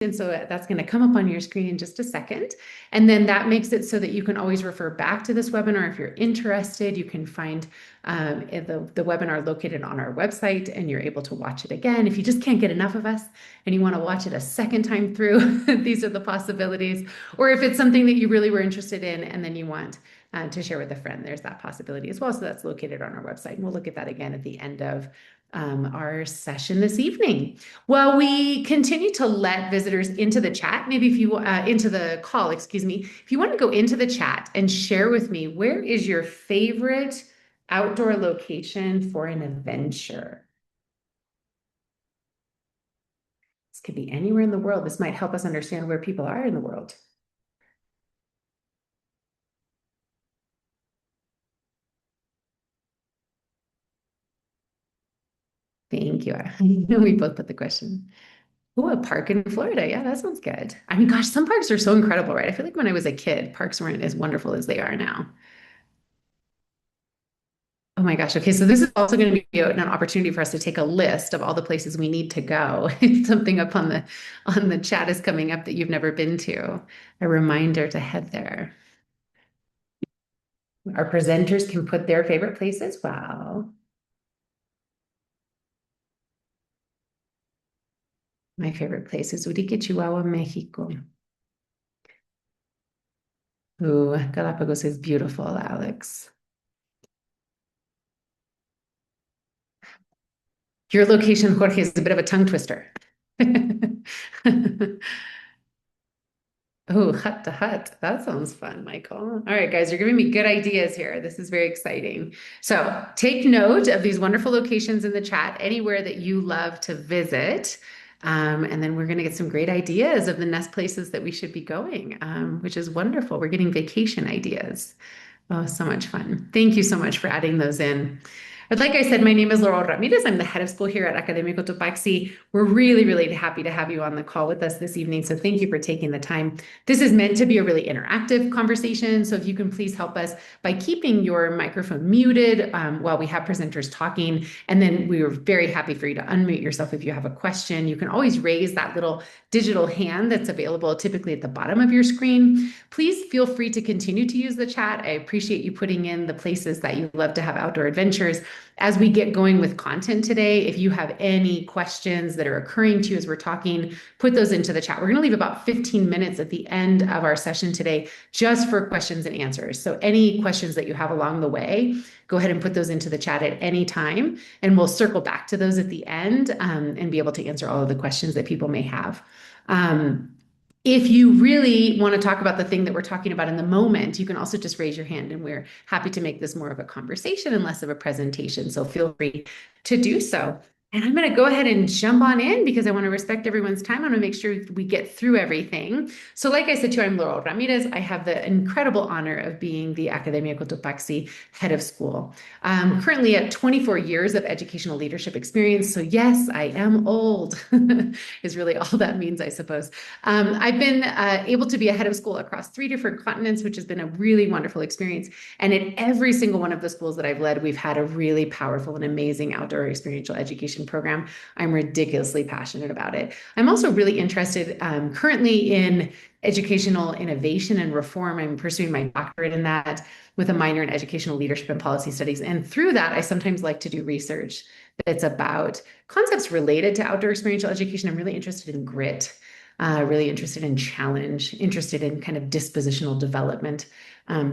And so that's going to come up on your screen in just a second. And then that makes it so that you can always refer back to this webinar. If you're interested, you can find the webinar located on our website and you're able to watch it again. If you just can't get enough of us and you want to watch it a second time through, these are the possibilities. Or if it's something that you really were interested in and then you want to share with a friend, there's that possibility as well. So that's located on our website. And we'll look at that again at the end of our session this evening. Well, we continue to let visitors into the chat, maybe if you, into the call, excuse me, if you want to go into the chat and share with me, where is your favorite outdoor location for an adventure? This could be anywhere in the world. This might help us understand where people are in the world. Thank you. We both put the question. Oh, a park in Florida. Yeah, that sounds good. I mean, gosh, some parks are so incredible, right? I feel like when I was a kid, parks weren't as wonderful as they are now. Oh my gosh. Okay. So this is also going to be an opportunity for us to take a list of all the places we need to go. If something up on the chat is coming up that you've never been to, a reminder to head there. Our presenters can put their favorite places. Wow. My favorite place is Urique, Chihuahua, Mexico. Ooh, Galapagos is beautiful, Alex. Your location, Jorge, is a bit of a tongue twister. Oh, hut to hut. That sounds fun, Michael. All right, guys, you're giving me good ideas here. This is very exciting. So take note of these wonderful locations in the chat, anywhere that you love to visit. And then we're going to get some great ideas of the next places that we should be going, which is wonderful. We're getting vacation ideas. Oh, so much fun. Thank you so much for adding those in. But like I said, my name is Laurel Ramirez. I'm the head of school here at Academia Cotopaxi. We're really, really happy to have you on the call with us this evening. So thank you for taking the time. This is meant to be a really interactive conversation. So if you can please help us by keeping your microphone muted while we have presenters talking. And then we are very happy for you to unmute yourself if you have a question. You can always raise that little digital hand that's available typically at the bottom of your screen. Please feel free to continue to use the chat. I appreciate you putting in the places that you love to have outdoor adventures. As we get going with content today, if you have any questions that are occurring to you as we're talking, put those into the chat. We're going to leave about 15 minutes at the end of our session today just for questions and answers. So any questions that you have along the way, go ahead and put those into the chat at any time, and we'll circle back to those at the end and be able to answer all of the questions that people may have. If you really want to talk about the thing that we're talking about in the moment, you can also just raise your hand and we're happy to make this more of a conversation and less of a presentation. So feel free to do so. And I'm going to go ahead and jump on in because I want to respect everyone's time. I want to make sure we get through everything. So like I said to you, I'm Laurel Ramirez. I have the incredible honor of being the Academia Cotopaxi head of school. Currently at 24 years of educational leadership experience. So yes, I am old is really all that means, I suppose. I've been able to be a head of school across 3 different continents, which has been a really wonderful experience. And in every single one of the schools that I've led, we've had a really powerful and amazing outdoor experiential education program. I'm ridiculously passionate about it. I'm also really interested currently in educational innovation and reform. I'm pursuing my doctorate in that with a minor in educational leadership and policy studies. And through that, I sometimes like to do research that's about concepts related to outdoor experiential education. I'm really interested in grit. Really interested in challenge, interested in kind of dispositional development.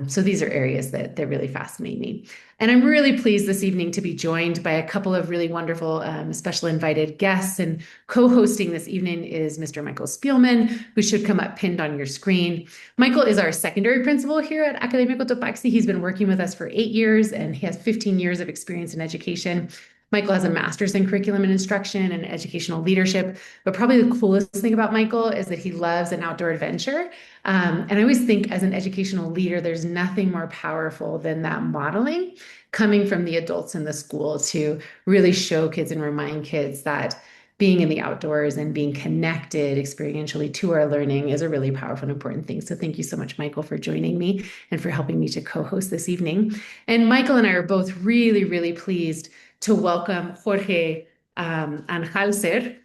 So these are areas that really fascinate me. And I'm really pleased this evening to be joined by a couple of really wonderful special invited guests. And co-hosting this evening is Mr. Michael Spielman, who should come up pinned on your screen. Michael is our secondary principal here at Academia Cotopaxi. He's been working with us for 8 years and he has 15 years of experience in education. Michael has a master's in curriculum and instruction and educational leadership, but probably the coolest thing about Michael is that he loves an outdoor adventure. And I always think as an educational leader, there's nothing more powerful than that modeling coming from the adults in the school to really show kids and remind kids that being in the outdoors and being connected experientially to our learning is a really powerful and important thing. So thank you so much, Michael, for joining me and for helping me to co-host this evening. And Michael and I are both really, really pleased to welcome Jorge Anhalser.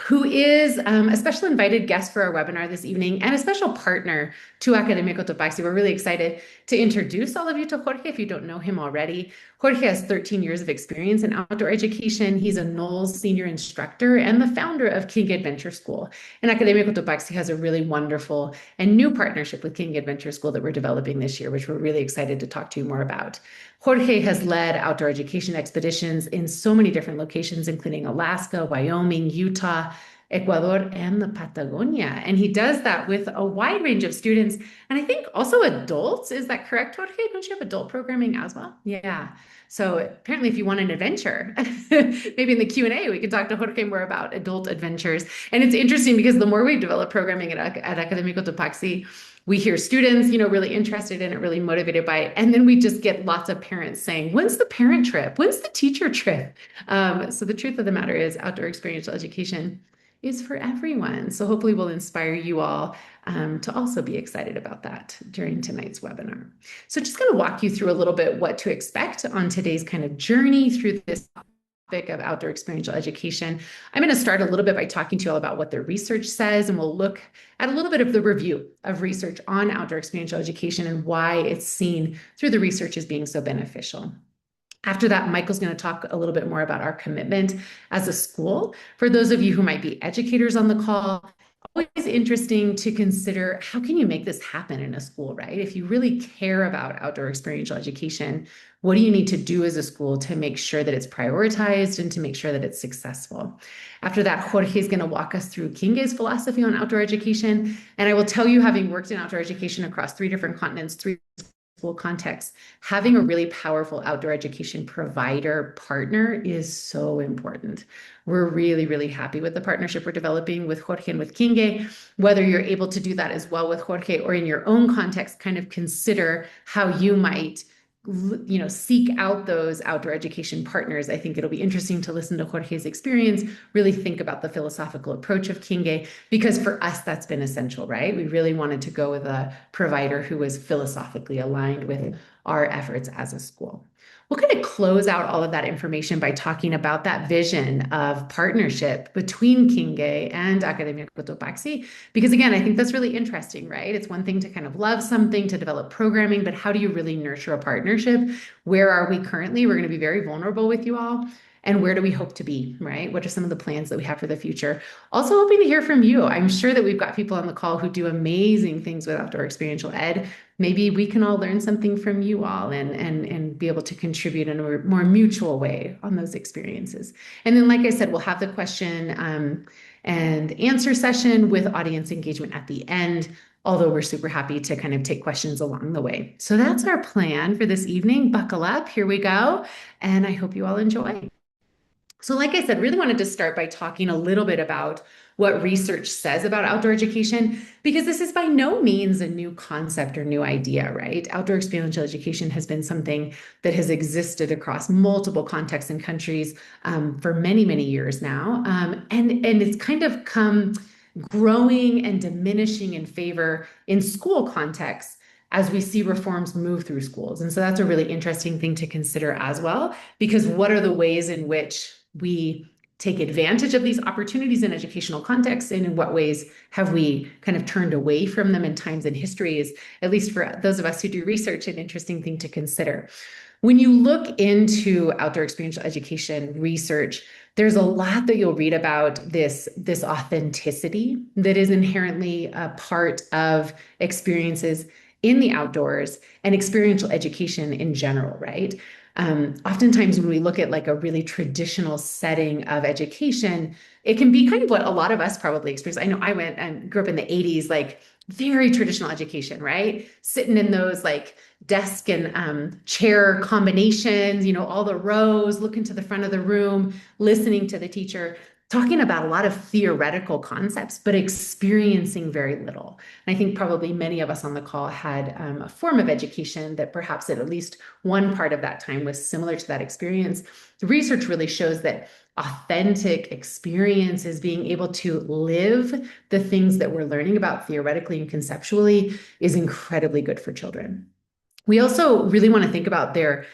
who is a special invited guest for our webinar this evening and a special partner to Academia Cotopaxi. We're really excited to introduce all of you to Jorge if you don't know him already. Jorge has 13 years of experience in outdoor education. He's a Knowles senior instructor and the founder of King Adventure School. And Academia Cotopaxi has a really wonderful and new partnership with King Adventure School that we're developing this year, which we're really excited to talk to you more about. Jorge has led outdoor education expeditions in so many different locations, including Alaska, Wyoming, Utah, Ecuador, and the Patagonia. And he does that with a wide range of students. And I think also adults. Is that correct, Jorge? Don't you have adult programming as well? Yeah. So apparently if you want an adventure, maybe in the Q&A, we can talk to Jorge more about adult adventures. And it's interesting because the more we develop programming at Academia Cotopaxi, we hear students, really interested in it, really motivated by it. And then we just get lots of parents saying, when's the parent trip? When's the teacher trip? So the truth of the matter is outdoor experiential education is for everyone. So hopefully we'll inspire you all to also be excited about that during tonight's webinar. So just going to walk you through a little bit what to expect on today's kind of journey through this topic of outdoor experiential education. I'm going to start a little bit by talking to you all about what the research says, and we'll look at a little bit of the review of research on outdoor experiential education and why it's seen through the research as being so beneficial. After that, Michael's going to talk a little bit more about our commitment as a school. For those of you who might be educators on the call, always interesting to consider how can you make this happen in a school, right? If you really care about outdoor experiential education, what do you need to do as a school to make sure that it's prioritized and to make sure that it's successful? After that, Jorge is going to walk us through Kinge's philosophy on outdoor education. And I will tell you, having worked in outdoor education across 3 different continents, 3 school contexts, having a really powerful outdoor education provider partner is so important. We're really, really happy with the partnership we're developing with Jorge and with Kinge. Whether you're able to do that as well with Jorge or in your own context, kind of consider how you might seek out those outdoor education partners. I think it'll be interesting to listen to Jorge's experience, really think about the philosophical approach of Kinge, because for us, that's been essential, right? We really wanted to go with a provider who was philosophically aligned with our efforts as a school. We'll kind of close out all of that information by talking about that vision of partnership between Kinge and Academia Cotopaxi, because again, I think that's really interesting, right? It's one thing to kind of love something, to develop programming, but how do you really nurture a partnership? Where are we currently? We're going to be very vulnerable with you all. And where do we hope to be, right? What are some of the plans that we have for the future? Also hoping to hear from you. I'm sure that we've got people on the call who do amazing things with outdoor experiential ed. Maybe we can all learn something from you all and be able to contribute in a more mutual way on those experiences. And then, like I said, we'll have the question and answer session with audience engagement at the end, although we're super happy to kind of take questions along the way. So that's our plan for this evening. Buckle up, here we go. And I hope you all enjoy. So like I said, really wanted to start by talking a little bit about what research says about outdoor education, because this is by no means a new concept or new idea, right? Outdoor experiential education has been something that has existed across multiple contexts and countries for many, many years now. And it's kind of come growing and diminishing in favor in school contexts as we see reforms move through schools. And so that's a really interesting thing to consider as well, because what are the ways in which we take advantage of these opportunities in educational contexts, and in what ways have we kind of turned away from them in times in history, is, at least for those of us who do research, an interesting thing to consider. When you look into outdoor experiential education research, there's a lot that you'll read about this authenticity that is inherently a part of experiences in the outdoors and experiential education in general, right? Oftentimes when we look at like a really traditional setting of education, it can be kind of what a lot of us probably experience. I know I went and grew up in the 80s, like very traditional education, right? Sitting in those like desk and chair combinations, all the rows, looking to the front of the room, listening to the teacher, talking about a lot of theoretical concepts, but experiencing very little. And I think probably many of us on the call had a form of education that perhaps at least one part of that time was similar to that experience. The research really shows that authentic experiences, being able to live the things that we're learning about theoretically and conceptually, is incredibly good for children. We also really want to think about their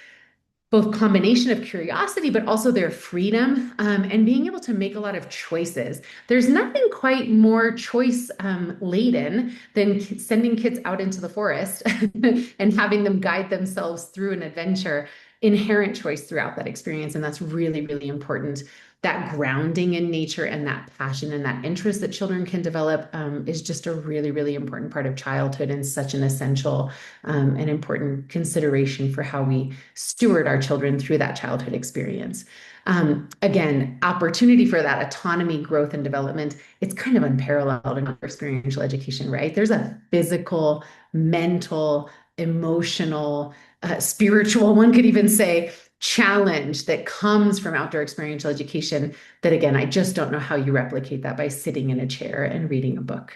both combination of curiosity, but also their freedom and being able to make a lot of choices. There's nothing quite more choice laden than sending kids out into the forest and having them guide themselves through an adventure. Inherent choice throughout that experience. And that's really, really important. That grounding in nature and that passion and that interest that children can develop is just a really, really important part of childhood and such an essential and important consideration for how we steward our children through that childhood experience. Again, opportunity for that autonomy, growth, and development, it's kind of unparalleled in experiential education, right? There's a physical, mental, emotional, spiritual, one could even say, challenge that comes from outdoor experiential education that, again, I just don't know how you replicate that by sitting in a chair and reading a book.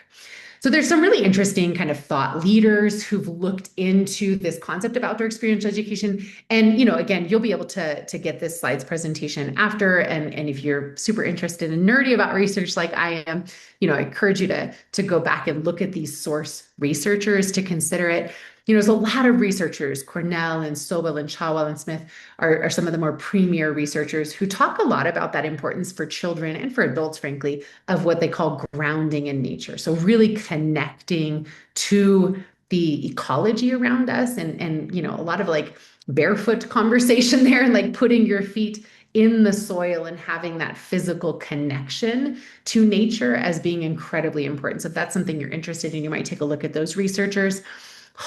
So there's some really interesting kind of thought leaders who've looked into this concept of outdoor experiential education. And, again, you'll be able to get this slides presentation after. And if you're super interested and nerdy about research like I am, I encourage you to go back and look at these source researchers to consider it. There's a lot of researchers, Cornell and Sobel and Chawal and Smith are some of the more premier researchers who talk a lot about that importance for children and for adults, frankly, of what they call grounding in nature. So really connecting to the ecology around us and a lot of like barefoot conversation there and like putting your feet in the soil and having that physical connection to nature as being incredibly important. So if that's something you're interested in, you might take a look at those researchers.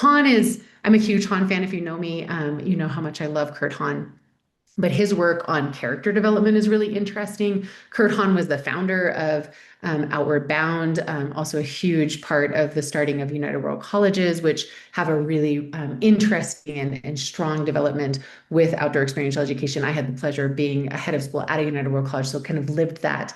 I'm a huge Hahn fan. If you know me, you know how much I love Kurt Hahn. But his work on character development is really interesting. Kurt Hahn was the founder of Outward Bound, also a huge part of the starting of United World Colleges, which have a really interesting and strong development with outdoor experiential education. I had the pleasure of being a head of school at a United World College, so kind of lived that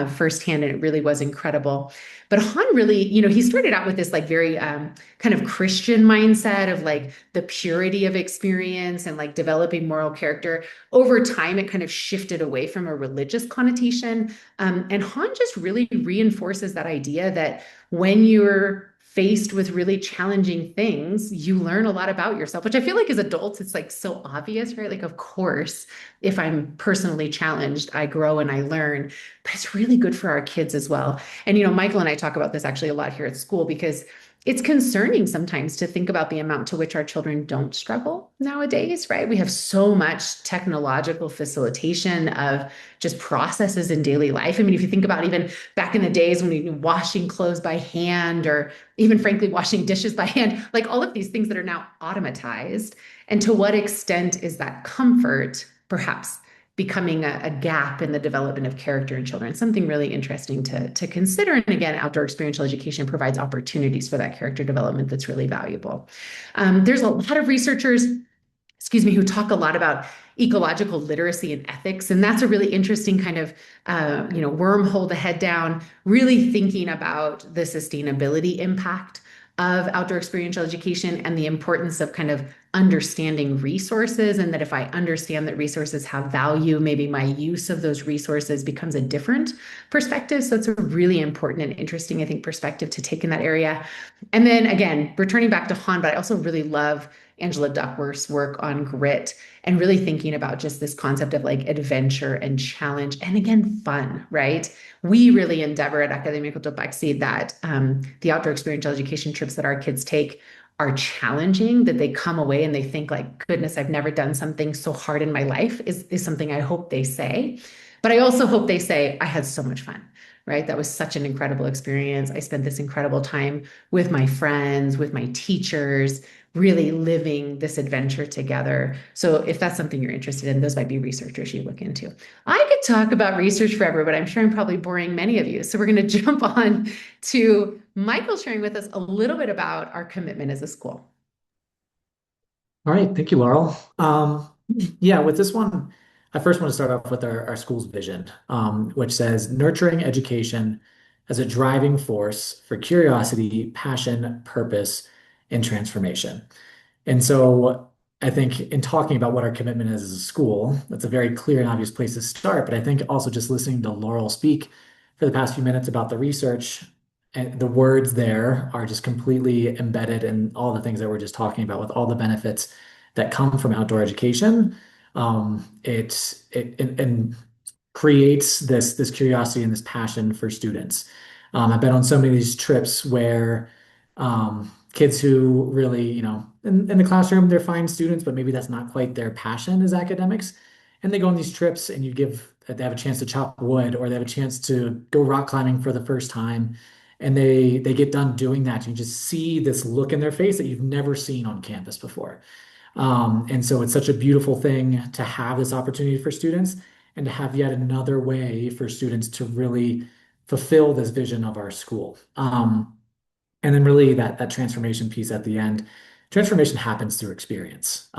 firsthand, and it really was incredible. But Hahn really, he started out with this like very kind of Christian mindset of like the purity of experience and like developing moral character. Over time, it kind of shifted away from a religious connotation. And Hahn just really reinforces that idea that when you're faced with really challenging things, you learn a lot about yourself, which I feel like as adults, it's like so obvious, right? Like, of course, if I'm personally challenged, I grow and I learn, but it's really good for our kids as well. And, Michael and I talk about this actually a lot here at school because it's concerning sometimes to think about the amount to which our children don't struggle nowadays, right? We have so much technological facilitation of just processes in daily life. I mean, if you think about even back in the days when we were washing clothes by hand or even frankly washing dishes by hand, like all of these things that are now automatized. And to what extent is that comfort perhaps becoming a gap in the development of character in children? Something really interesting to consider. And again, outdoor experiential education provides opportunities for that character development that's really valuable. There's a lot of researchers, who talk a lot about ecological literacy and ethics. And that's a really interesting kind of, wormhole to head down, really thinking about the sustainability impact of outdoor experiential education and the importance of kind of understanding resources, and that if I understand that resources have value, maybe my use of those resources becomes a different perspective. So it's a really important and interesting, I think, perspective to take in that area. And then again, returning back to Hahn, but I also really love Angela Duckworth's work on grit and really thinking about just this concept of like adventure and challenge and again, fun, right? We really endeavor at Academia Cotopaxi that the outdoor experiential education trips that our kids take are challenging, that they come away and they think like, goodness, I've never done something so hard in my life is something I hope they say. But I also hope they say, I had so much fun, right? That was such an incredible experience. I spent this incredible time with my friends, with my teachers, really living this adventure together. So if that's something you're interested in, those might be researchers you look into. I could talk about research forever, but I'm sure I'm probably boring many of you. So we're going to jump on to Michael sharing with us a little bit about our commitment as a school. All right, thank you, Laurel. Yeah, with this one, I first want to start off with our school's vision, which says nurturing education as a driving force for curiosity, passion, purpose, and transformation. And so I think in talking about what our commitment is as a school, that's a very clear and obvious place to start. But I think also just listening to Laurel speak for the past few minutes about the research and the words there are just completely embedded in all the things that we're just talking about with all the benefits that come from outdoor education. And creates this curiosity and this passion for students. I've been on so many of these trips where kids who really, in the classroom, they're fine students, but maybe that's not quite their passion is academics. And they go on these trips and they have a chance to chop wood or they have a chance to go rock climbing for the first time. And they get done doing that. You just see this look in their face that you've never seen on campus before. And so it's such a beautiful thing to have this opportunity for students and to have yet another way for students to really fulfill this vision of our school. And then really that transformation piece at the end, transformation happens through experience,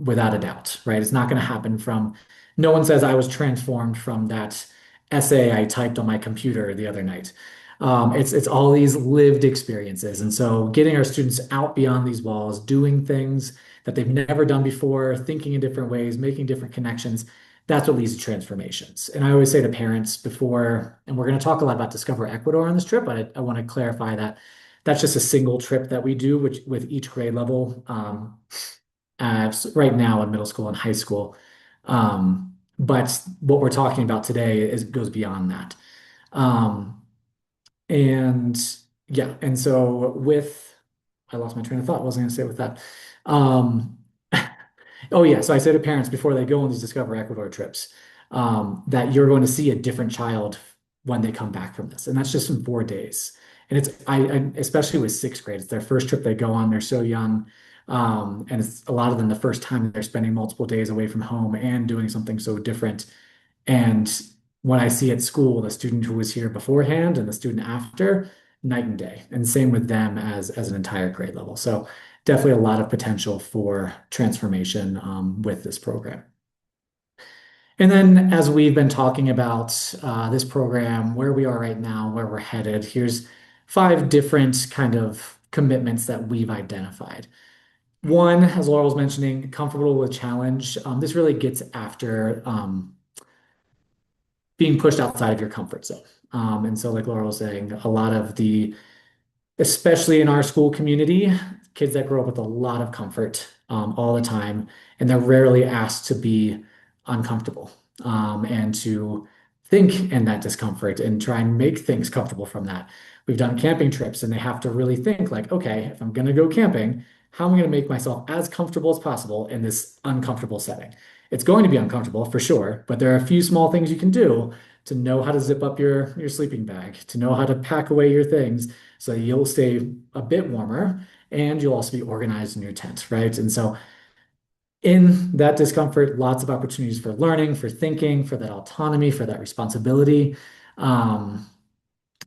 without a doubt, right? It's not going to happen from, no one says I was transformed from that essay I typed on my computer the other night. It's all these lived experiences. And so getting our students out beyond these walls, doing things that they've never done before, thinking in different ways, making different connections, that's what leads to transformations. And I always say to parents before, and we're going to talk a lot about Discover Ecuador on this trip, but I want to clarify that that's just a single trip that we do, which with each grade level, right now in middle school and high school. But what we're talking about today goes beyond that. Um, and yeah, and so I lost my train of thought. What was I going to say with that? Um, oh yeah, so I say to parents before they go on these Discover Ecuador trips, that you're going to see a different child when they come back from this, and that's just in 4 days. And especially with sixth grade, it's their first trip they go on. They're so young, and it's a lot of them the first time they're spending multiple days away from home and doing something so different. And when I see at school the student who was here beforehand and the student after, night and day. And same with them as an entire grade level. So definitely a lot of potential for transformation with this program. And then as we've been talking about this program, where we are right now, where we're headed, here's 5 different kind of commitments that we've identified. One, as Laurel was mentioning, comfortable with challenge. This really gets after being pushed outside of your comfort zone. And so, like Laurel was saying, a lot of especially in our school community, kids that grow up with a lot of comfort all the time, and they're rarely asked to be uncomfortable and to think in that discomfort and try and make things comfortable from that. We've done camping trips, and they have to really think like, okay, if I'm going to go camping, how am I going to make myself as comfortable as possible in this uncomfortable setting? It's going to be uncomfortable for sure, but there are a few small things you can do to know how to zip up your sleeping bag, to know how to pack away your things so you'll stay a bit warmer and you'll also be organized in your tent, right? And so in that discomfort, lots of opportunities for learning, for thinking, for that autonomy, for that responsibility. Um,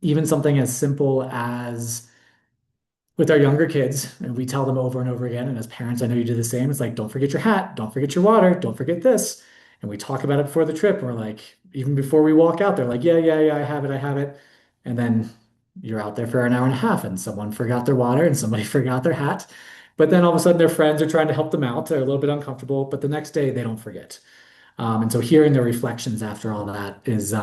Even something as simple as with our younger kids, and we tell them over and over again, and as parents, I know you do the same. It's like, don't forget your hat, don't forget your water, don't forget this. And we talk about it before the trip. And we're like, even before we walk out, they're like, yeah, yeah, yeah, I have it, I have it. And then you're out there for an hour and a half, and someone forgot their water and somebody forgot their hat. But then all of a sudden, their friends are trying to help them out. They're a little bit uncomfortable, but the next day they don't forget. And so hearing their reflections after all that is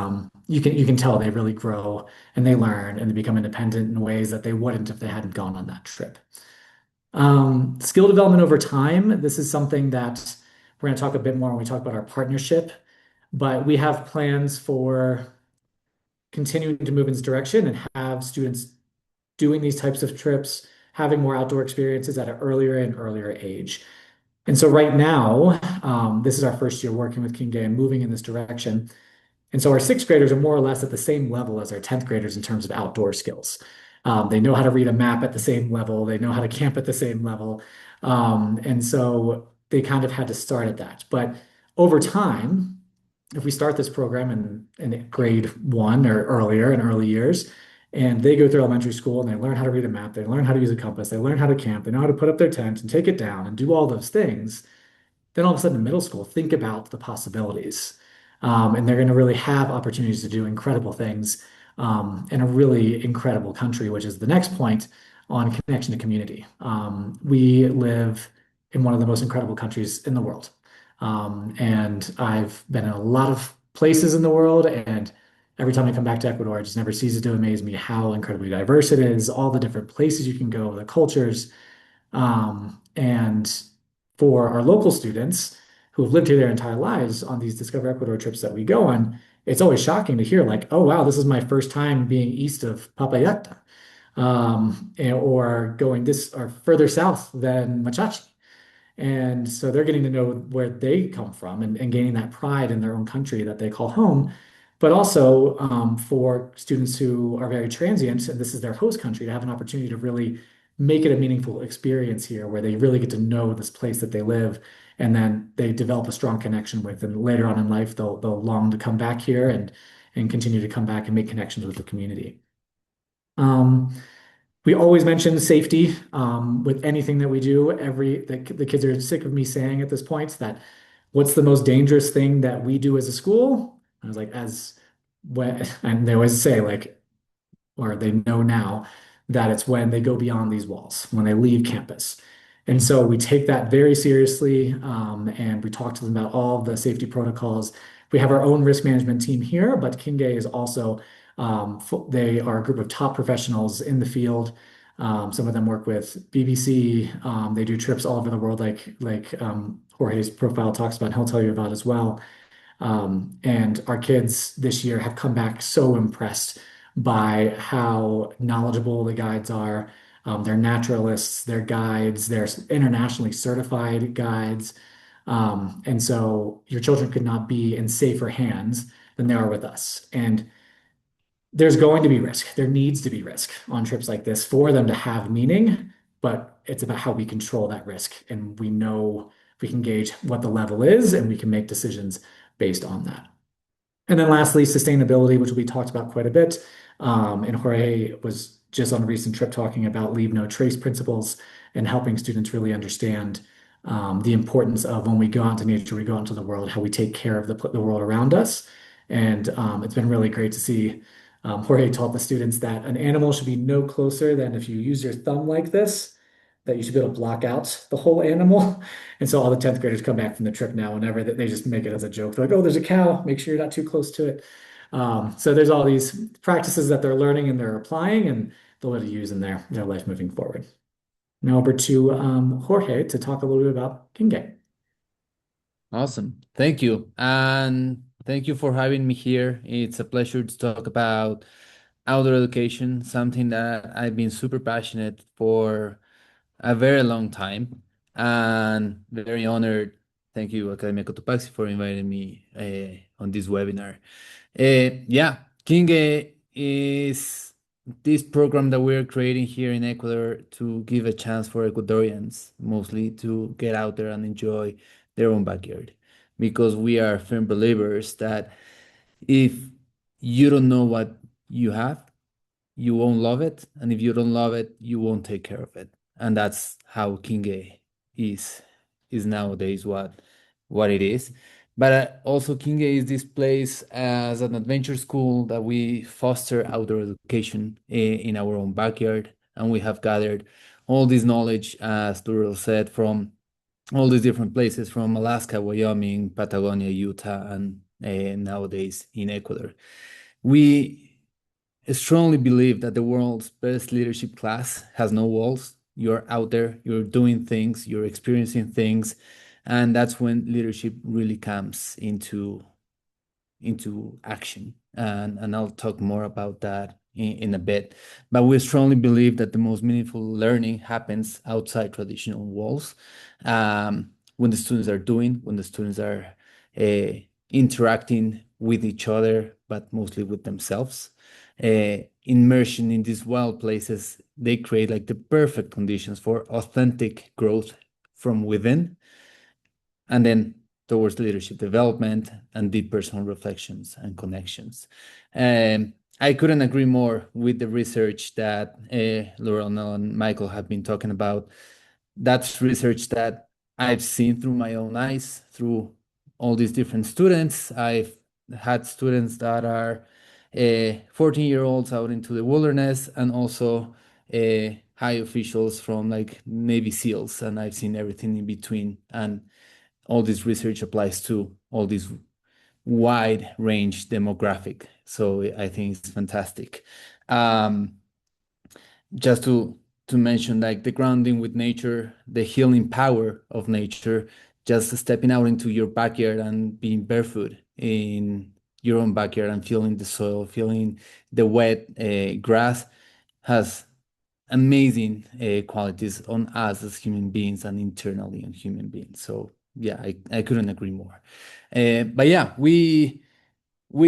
you can tell they really grow and they learn and they become independent in ways that they wouldn't if they hadn't gone on that trip. Skill development over time. This is something that we're going to talk a bit more when we talk about our partnership, but we have plans for continuing to move in this direction and have students doing these types of trips, having more outdoor experiences at an earlier and earlier age. And so right now, this is our first year working with King Gay and moving in this direction. And so our sixth graders are more or less at the same level as our 10th graders in terms of outdoor skills. They know how to read a map at the same level. They know how to camp at the same level. And so they kind of had to start at that. But over time, if we start this program in grade 1 or earlier in early years, and they go through elementary school and they learn how to read a map, they learn how to use a compass, they learn how to camp, they know how to put up their tent and take it down and do all those things, then all of a sudden in middle school, think about the possibilities. And they're going to really have opportunities to do incredible things in a really incredible country, which is the next point on connection to community. We live in one of the most incredible countries in the world. And I've been in a lot of places in the world, and every time I come back to Ecuador, it just never ceases to amaze me how incredibly diverse it is, all the different places you can go, the cultures. And for our local students who have lived here their entire lives on these Discover Ecuador trips that we go on, it's always shocking to hear like, oh wow, this is my first time being east of Papayacta, or going this or further south than Machachi. And so they're getting to know where they come from and gaining that pride in their own country that they call home. But also for students who are very transient, and this is their host country, to have an opportunity to really make it a meaningful experience here where they really get to know this place that they live and then they develop a strong connection with. And later on in life, they'll long to come back here and continue to come back and make connections with the community. Um, we always mention safety with anything that we do. The kids are sick of me saying at this point that what's the most dangerous thing that we do as a school? I was like, as when, and they always say like, or they know now that it's when they go beyond these walls, when they leave campus. And so we take that very seriously, and we talk to them about all the safety protocols. We have our own risk management team here, but Kingay is also, they are a group of top professionals in the field. Some of them work with BBC. They do trips all over the world, like Jorge's profile talks about, and he'll tell you about as well. And our kids this year have come back so impressed by how knowledgeable the guides are. They're naturalists, they're guides, they're internationally certified guides. And so your children could not be in safer hands than they are with us. And there's going to be risk. There needs to be risk on trips like this for them to have meaning, but it's about how we control that risk. And we know we can gauge what the level is and we can make decisions based on that. And then lastly, sustainability, which we talked about quite a bit. And Jorge was just on a recent trip talking about leave no trace principles and helping students really understand the importance of when we go out into nature, we go out into the world, how we take care of the world around us. And it's been really great to see. Jorge taught the students that an animal should be no closer than if you use your thumb like this, that you should be able to block out the whole animal. And so all the 10th graders come back from the trip now, whenever they just make it as a joke. They're like, oh, there's a cow. Make sure you're not too close to it. So there's all these practices that they're learning and they're applying and they'll be able to use in their life moving forward. Now over to Jorge to talk a little bit about Kingay. Awesome. Thank you. And thank you for having me here. It's a pleasure to talk about outdoor education, something that I've been super passionate for a very long time and very honored. Thank you, Academia Cotopaxi, for inviting me on this webinar. Yeah, Kinge is this program that we're creating here in Ecuador to give a chance for Ecuadorians mostly to get out there and enjoy their own backyard. Because we are firm believers that if you don't know what you have, you won't love it. And if you don't love it, you won't take care of it. And that's how Kinge is is nowadays what it is. But also Kinge is this place as an adventure school that we foster outdoor education in our own backyard. And we have gathered all this knowledge, as Turel said, from all these different places from Alaska, Wyoming, Patagonia, Utah, and nowadays in Ecuador. We strongly believe that the world's best leadership class has no walls. You're out there, you're doing things, you're experiencing things, and that's when leadership really comes into action. And I'll talk more about that in a bit. But we strongly believe that the most meaningful learning happens outside traditional walls, when the students are doing, when the students are interacting with each other, but mostly with themselves. Immersion in these wild places, they create like the perfect conditions for authentic growth from within, and then towards leadership development and deep personal reflections and connections. I couldn't agree more with the research that Laurel and Michael have been talking about. That's research that I've seen through my own eyes, through all these different students. I've had students that are 14-year-olds out into the wilderness, and also high officials from like Navy SEALs, and I've seen everything in between. And all this research applies to all these wide range demographic. So I think it's fantastic. Just to mention like the grounding with nature, the healing power of nature, just stepping out into your backyard and being barefoot in your own backyard and feeling the soil, feeling the wet grass has amazing qualities on us as human beings and internally on human beings. So yeah, I couldn't agree more. But yeah, we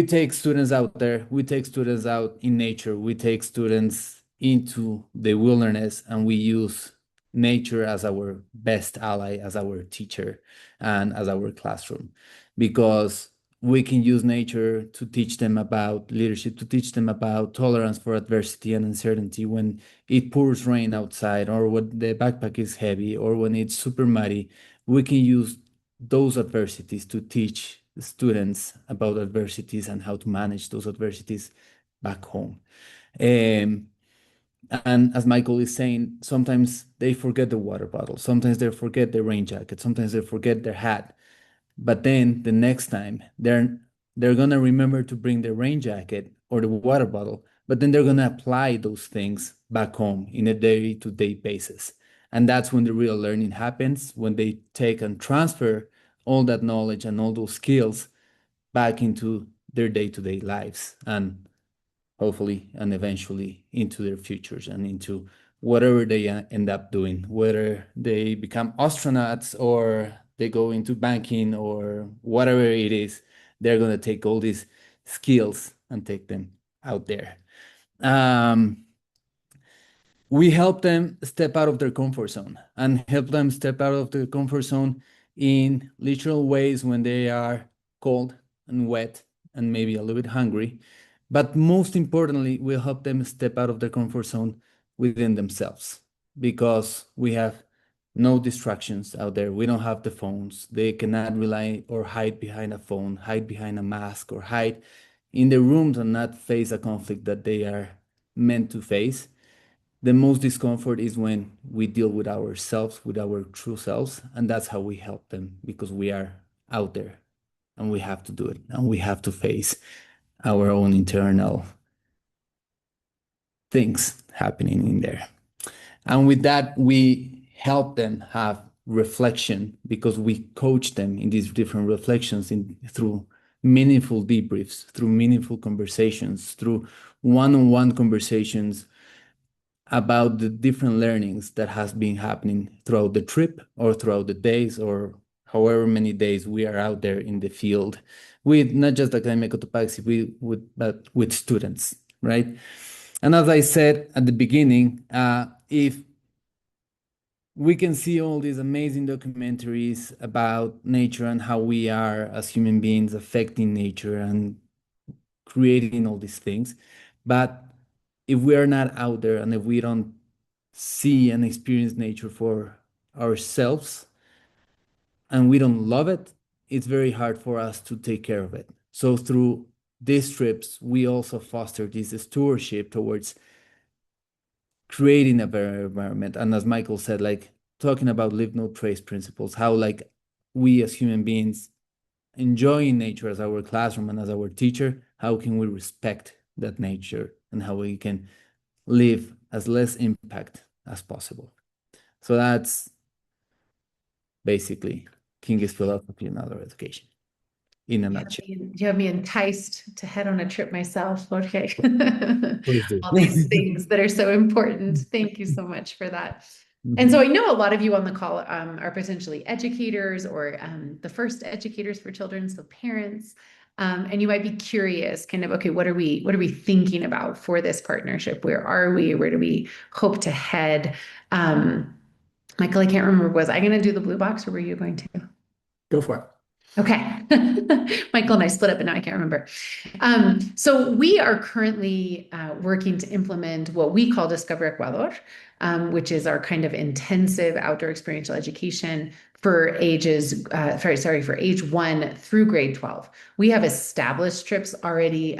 take students out there, we take students out in nature, we take students into the wilderness, and we use nature as our best ally, as our teacher, and as our classroom, because we can use nature to teach them about leadership, to teach them about tolerance for adversity and uncertainty when it pours rain outside, or when the backpack is heavy, or when it's super muddy. We can use those adversities to teach students about adversities and how to manage those adversities back home. Um, and as Michael is saying, sometimes they forget the water bottle, sometimes they forget their rain jacket, sometimes they forget their hat. But then the next time they're gonna remember to bring their rain jacket or the water bottle, but then they're gonna apply those things back home in a day-to-day basis. And that's when the real learning happens, when they take and transfer all that knowledge and all those skills back into their day-to-day lives, and hopefully and eventually into their futures and into whatever they end up doing, whether they become astronauts or they go into banking or whatever it is. They're going to take all these skills and take them out there. We help them step out of their comfort zone and help them step out of their comfort zone in literal ways when they are cold and wet and maybe a little bit hungry. But most importantly, we help them step out of their comfort zone within themselves, because we have no distractions out there. We don't have the phones. They cannot rely or hide behind a phone, hide behind a mask, or hide in their rooms and not face a conflict that they are meant to face. The most discomfort is when we deal with ourselves, with our true selves, and that's how we help them, because we are out there and we have to do it, and we have to face our own internal things happening in there. And with that, we help them have reflection, because we coach them in these different reflections through meaningful debriefs, through meaningful conversations, through one-on-one conversations about the different learnings that has been happening throughout the trip or throughout the days, or however many days we are out there in the field with not just Academia Cotopaxi, but with students, right? And as I said at the beginning, if we can see all these amazing documentaries about nature and how we are as human beings affecting nature and creating all these things, but if we are not out there and if we don't see and experience nature for ourselves and we don't love it, it's very hard for us to take care of it. So through these trips, we also foster this stewardship towards creating a better environment. And as Michael said, like talking about leave no trace principles, how like we as human beings enjoying nature as our classroom and as our teacher, how can we respect that nature and how we can live as less impact as possible. So that's basically King's philosophy in adult education in a nutshell. You have me enticed to head on a trip myself. Okay. Please do. All these things that are so important. Thank you so much for that. And so I know a lot of you on the call are potentially educators or the first educators for children, so parents. And you might be curious, kind of, okay, what are we thinking about for this partnership? Where are we? Where do we hope to head? Michael, I can't remember, was I going to do the blue box or were you going to? Go for it. Okay. Michael and I split up, and now I can't remember. So we are currently working to implement what we call Discover Ecuador, which is our kind of intensive outdoor experiential education for ages, for age 1 through grade 12. We have established trips already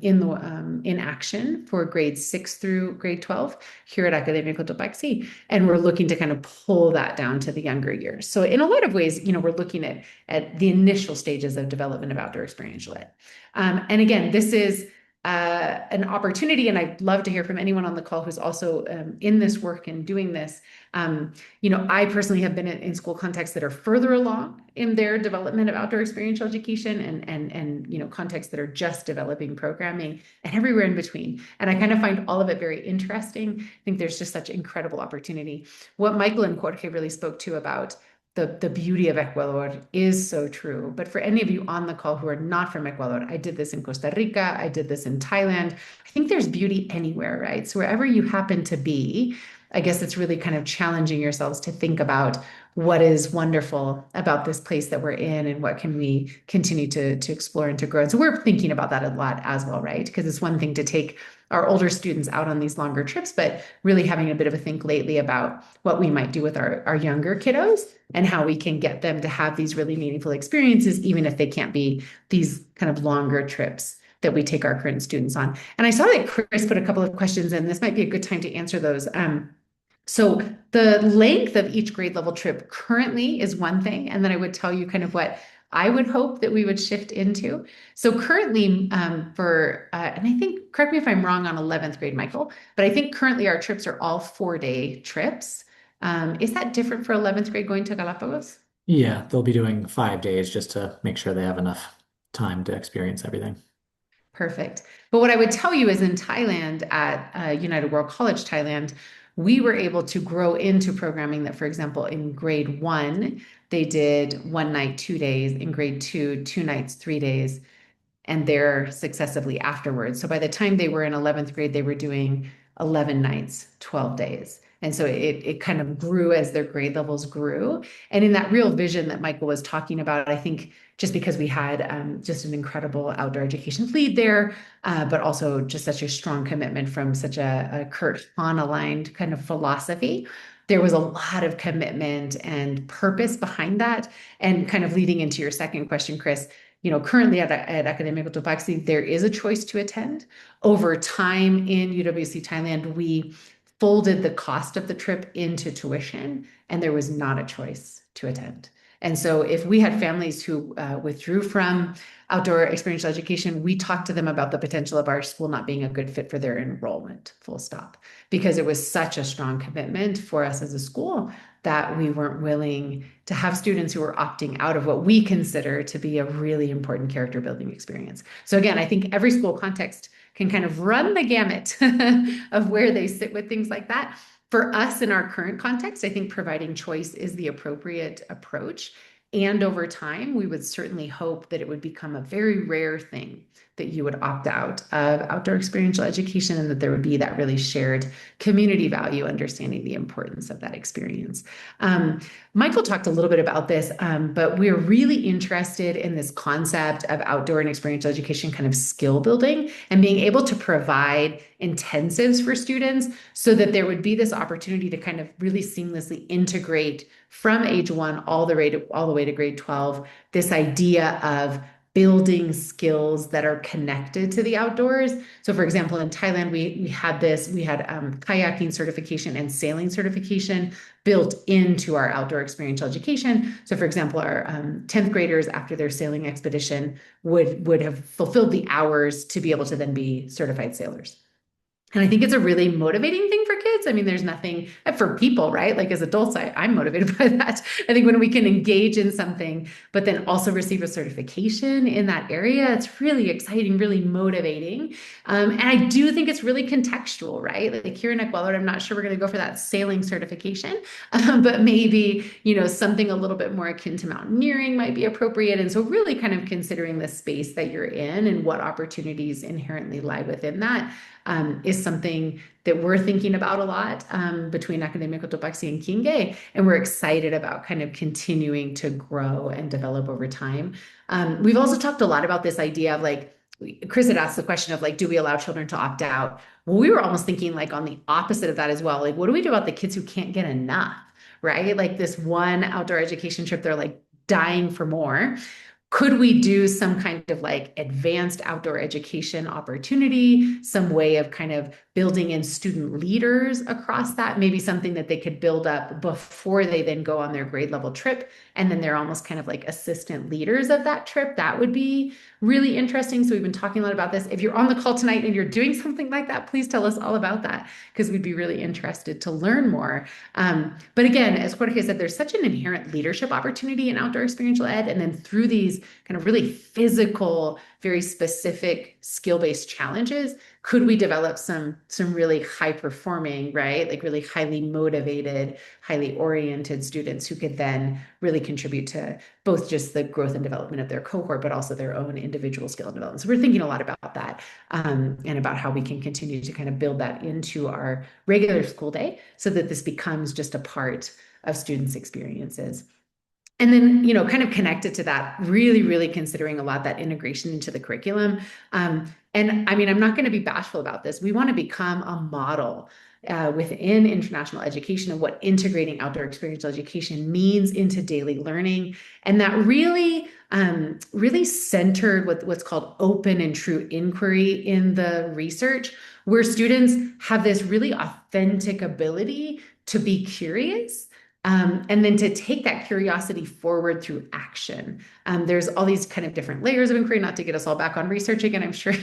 in action for grades 6 through grade 12 here at Academia Cotopaxi, and we're looking to kind of pull that down to the younger years. So in a lot of ways, we're looking at the initial stages of development of outdoor experiential ed. And again, this is an opportunity, and I'd love to hear from anyone on the call who's also in this work and doing this. I personally have been in school contexts that are further along in their development of outdoor experiential education, and contexts that are just developing programming, and everywhere in between. And I kind of find all of it very interesting. I think there's just such incredible opportunity. What Michael and Jorge really spoke to about the beauty of Ecuador is so true. But for any of you on the call who are not from Ecuador, I did this in Costa Rica, I did this in Thailand. I think there's beauty anywhere, right? So wherever you happen to be, I guess it's really kind of challenging yourselves to think about what is wonderful about this place that we're in, and what can we continue to explore and to grow. And so we're thinking about that a lot as well, right? Because it's one thing to take our older students out on these longer trips, but really having a bit of a think lately about what we might do with our younger kiddos, and how we can get them to have these really meaningful experiences, even if they can't be these kind of longer trips that we take our current students on. And I saw that Chris put a couple of questions in. This might be a good time to answer those. So the length of each grade level trip currently is one thing, and then I would tell you kind of what I would hope that we would shift into. So currently, and I think, correct me if I'm wrong on 11th grade, Michael, but I think currently our trips are all 4-day trips. Is that different for 11th grade going to Galapagos? Yeah, they'll be doing 5 days just to make sure they have enough time to experience everything. Perfect. But what I would tell you is in Thailand at United World College Thailand, we were able to grow into programming that, for example, in grade 1, they did 1 night, 2 days, in grade 2, 2 nights, 3 days, and they're successively afterwards. So by the time they were in 11th grade, they were doing 11 nights, 12 days. And so it kind of grew as their grade levels grew. And in that real vision that Michael was talking about, I think just because we had just an incredible outdoor education lead there, but also just such a strong commitment from such a Kurt Hahn aligned kind of philosophy, there was a lot of commitment and purpose behind that. And kind of leading into your second question, Chris, currently at Academia Cotopaxi, there is a choice to attend. Over time in UWC Thailand, we folded the cost of the trip into tuition, and there was not a choice to attend. And so if we had families who withdrew from outdoor experiential education, we talked to them about the potential of our school not being a good fit for their enrollment, full stop, because it was such a strong commitment for us as a school that we weren't willing to have students who were opting out of what we consider to be a really important character building experience. So again, I think every school context can kind of run the gamut of where they sit with things like that. For us in our current context, I think providing choice is the appropriate approach. And over time, we would certainly hope that it would become a very rare thing that you would opt out of outdoor experiential education, and that there would be that really shared community value, understanding the importance of that experience. Michael talked a little bit about this, but we're really interested in this concept of outdoor and experiential education kind of skill building, and being able to provide intensives for students so that there would be this opportunity to kind of really seamlessly integrate from age 1 all the way to grade 12, this idea of building skills that are connected to the outdoors. So for example, in Thailand, we had kayaking certification and sailing certification built into our outdoor experiential education. So for example, our 10th graders after their sailing expedition would have fulfilled the hours to be able to then be certified sailors. And I think it's a really motivating thing for kids. I mean, there's nothing for people, right? Like as adults, I'm motivated by that. I think when we can engage in something, but then also receive a certification in that area, it's really exciting, really motivating. And I do think it's really contextual, right? Like here in Ecuador, I'm not sure we're going to go for that sailing certification, but maybe, something a little bit more akin to mountaineering might be appropriate. And so really kind of considering the space that you're in and what opportunities inherently lie within that. Is something that we're thinking about a lot between Academia Cotopaxi and Kinge, and we're excited about kind of continuing to grow and develop over time. We've also talked a lot about this idea of like, Chris had asked the question of like, do we allow children to opt out? Well, we were almost thinking like on the opposite of that as well. Like, what do we do about the kids who can't get enough, right? Like this one outdoor education trip, they're like dying for more. Could we do some kind of like advanced outdoor education opportunity, some way of kind of building in student leaders across that, maybe something that they could build up before they then go on their grade level trip. And then they're almost kind of like assistant leaders of that trip. That would be really interesting. So we've been talking a lot about this. If you're on the call tonight and you're doing something like that, please tell us all about that, because we'd be really interested to learn more. But again, as Jorge said, there's such an inherent leadership opportunity in outdoor experiential ed. And then through these kind of really physical, very specific skill-based challenges, could we develop some really high performing, right? Like really highly motivated, highly oriented students who could then really contribute to both just the growth and development of their cohort, but also their own individual skill and development. So we're thinking a lot about that, and about how we can continue to kind of build that into our regular school day so that this becomes just a part of students' experiences. And then, kind of connected to that, really, really considering a lot that integration into the curriculum. And I mean, I'm not going to be bashful about this. We want to become a model within international education of what integrating outdoor experiential education means into daily learning. And that really, really centered what's called open and true inquiry in the research, where students have this really authentic ability to be curious. And then to take that curiosity forward through action. There's all these kind of different layers of inquiry, not to get us all back on research again. I'm sure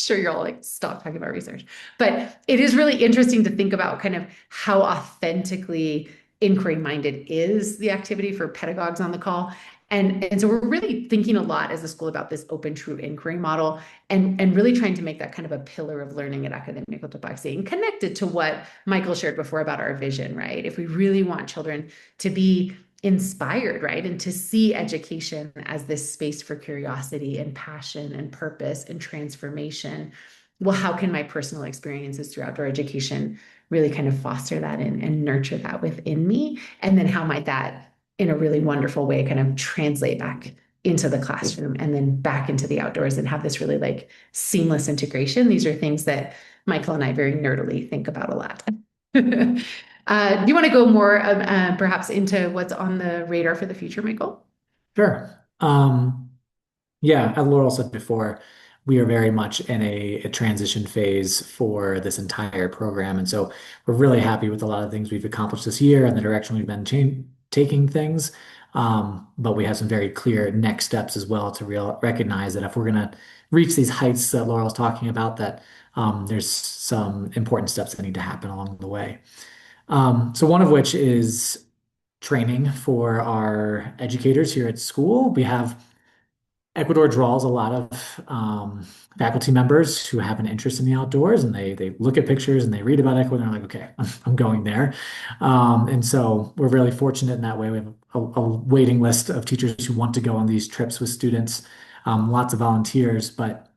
you're all like, stop talking about research. But it is really interesting to think about kind of how authentically inquiry minded is the activity for pedagogues on the call. And so we're really thinking a lot as a school about this open, true inquiry model, and really trying to make that kind of a pillar of learning at Academia Cotopaxi, and connected to what Michael shared before about our vision, right? If we really want children to be inspired, right, and to see education as this space for curiosity and passion and purpose and transformation, well, how can my personal experiences through outdoor education really kind of foster that and nurture that within me? And then how might that, in a really wonderful way, kind of translate back into the classroom and then back into the outdoors and have this really like seamless integration? These are things that Michael and I very nerdily think about a lot. Do you want to go more perhaps into what's on the radar for the future, Michael? Sure. Yeah, as Laurel said before, we are very much in a transition phase for this entire program. And so we're really happy with a lot of things we've accomplished this year and the direction we've been taking things. But we have some very clear next steps as well to recognize that if we're going to reach these heights that Laurel's talking about, that there's some important steps that need to happen along the way. So one of which is training for our educators here at school. We have Ecuador draws a lot of faculty members who have an interest in the outdoors, and they look at pictures and they read about Ecuador and they're like, okay, I'm going there. And so we're really fortunate in that way. We have a waiting list of teachers who want to go on these trips with students, lots of volunteers, but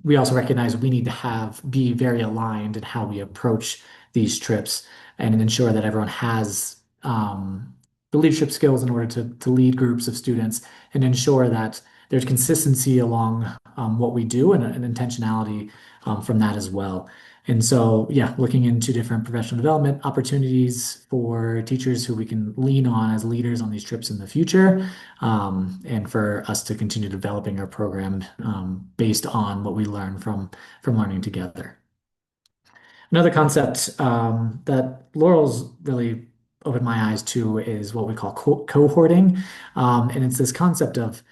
we also recognize we need to be very aligned in how we approach these trips and ensure that everyone has the leadership skills in order to lead groups of students, and ensure that there's consistency along what we do, and an intentionality from that as well. And so, yeah, looking into different professional development opportunities for teachers who we can lean on as leaders on these trips in the future, and for us to continue developing our program based on what we learn from learning together. Another concept that Laurel's really opened my eyes to is what we call cohorting. And it's this concept of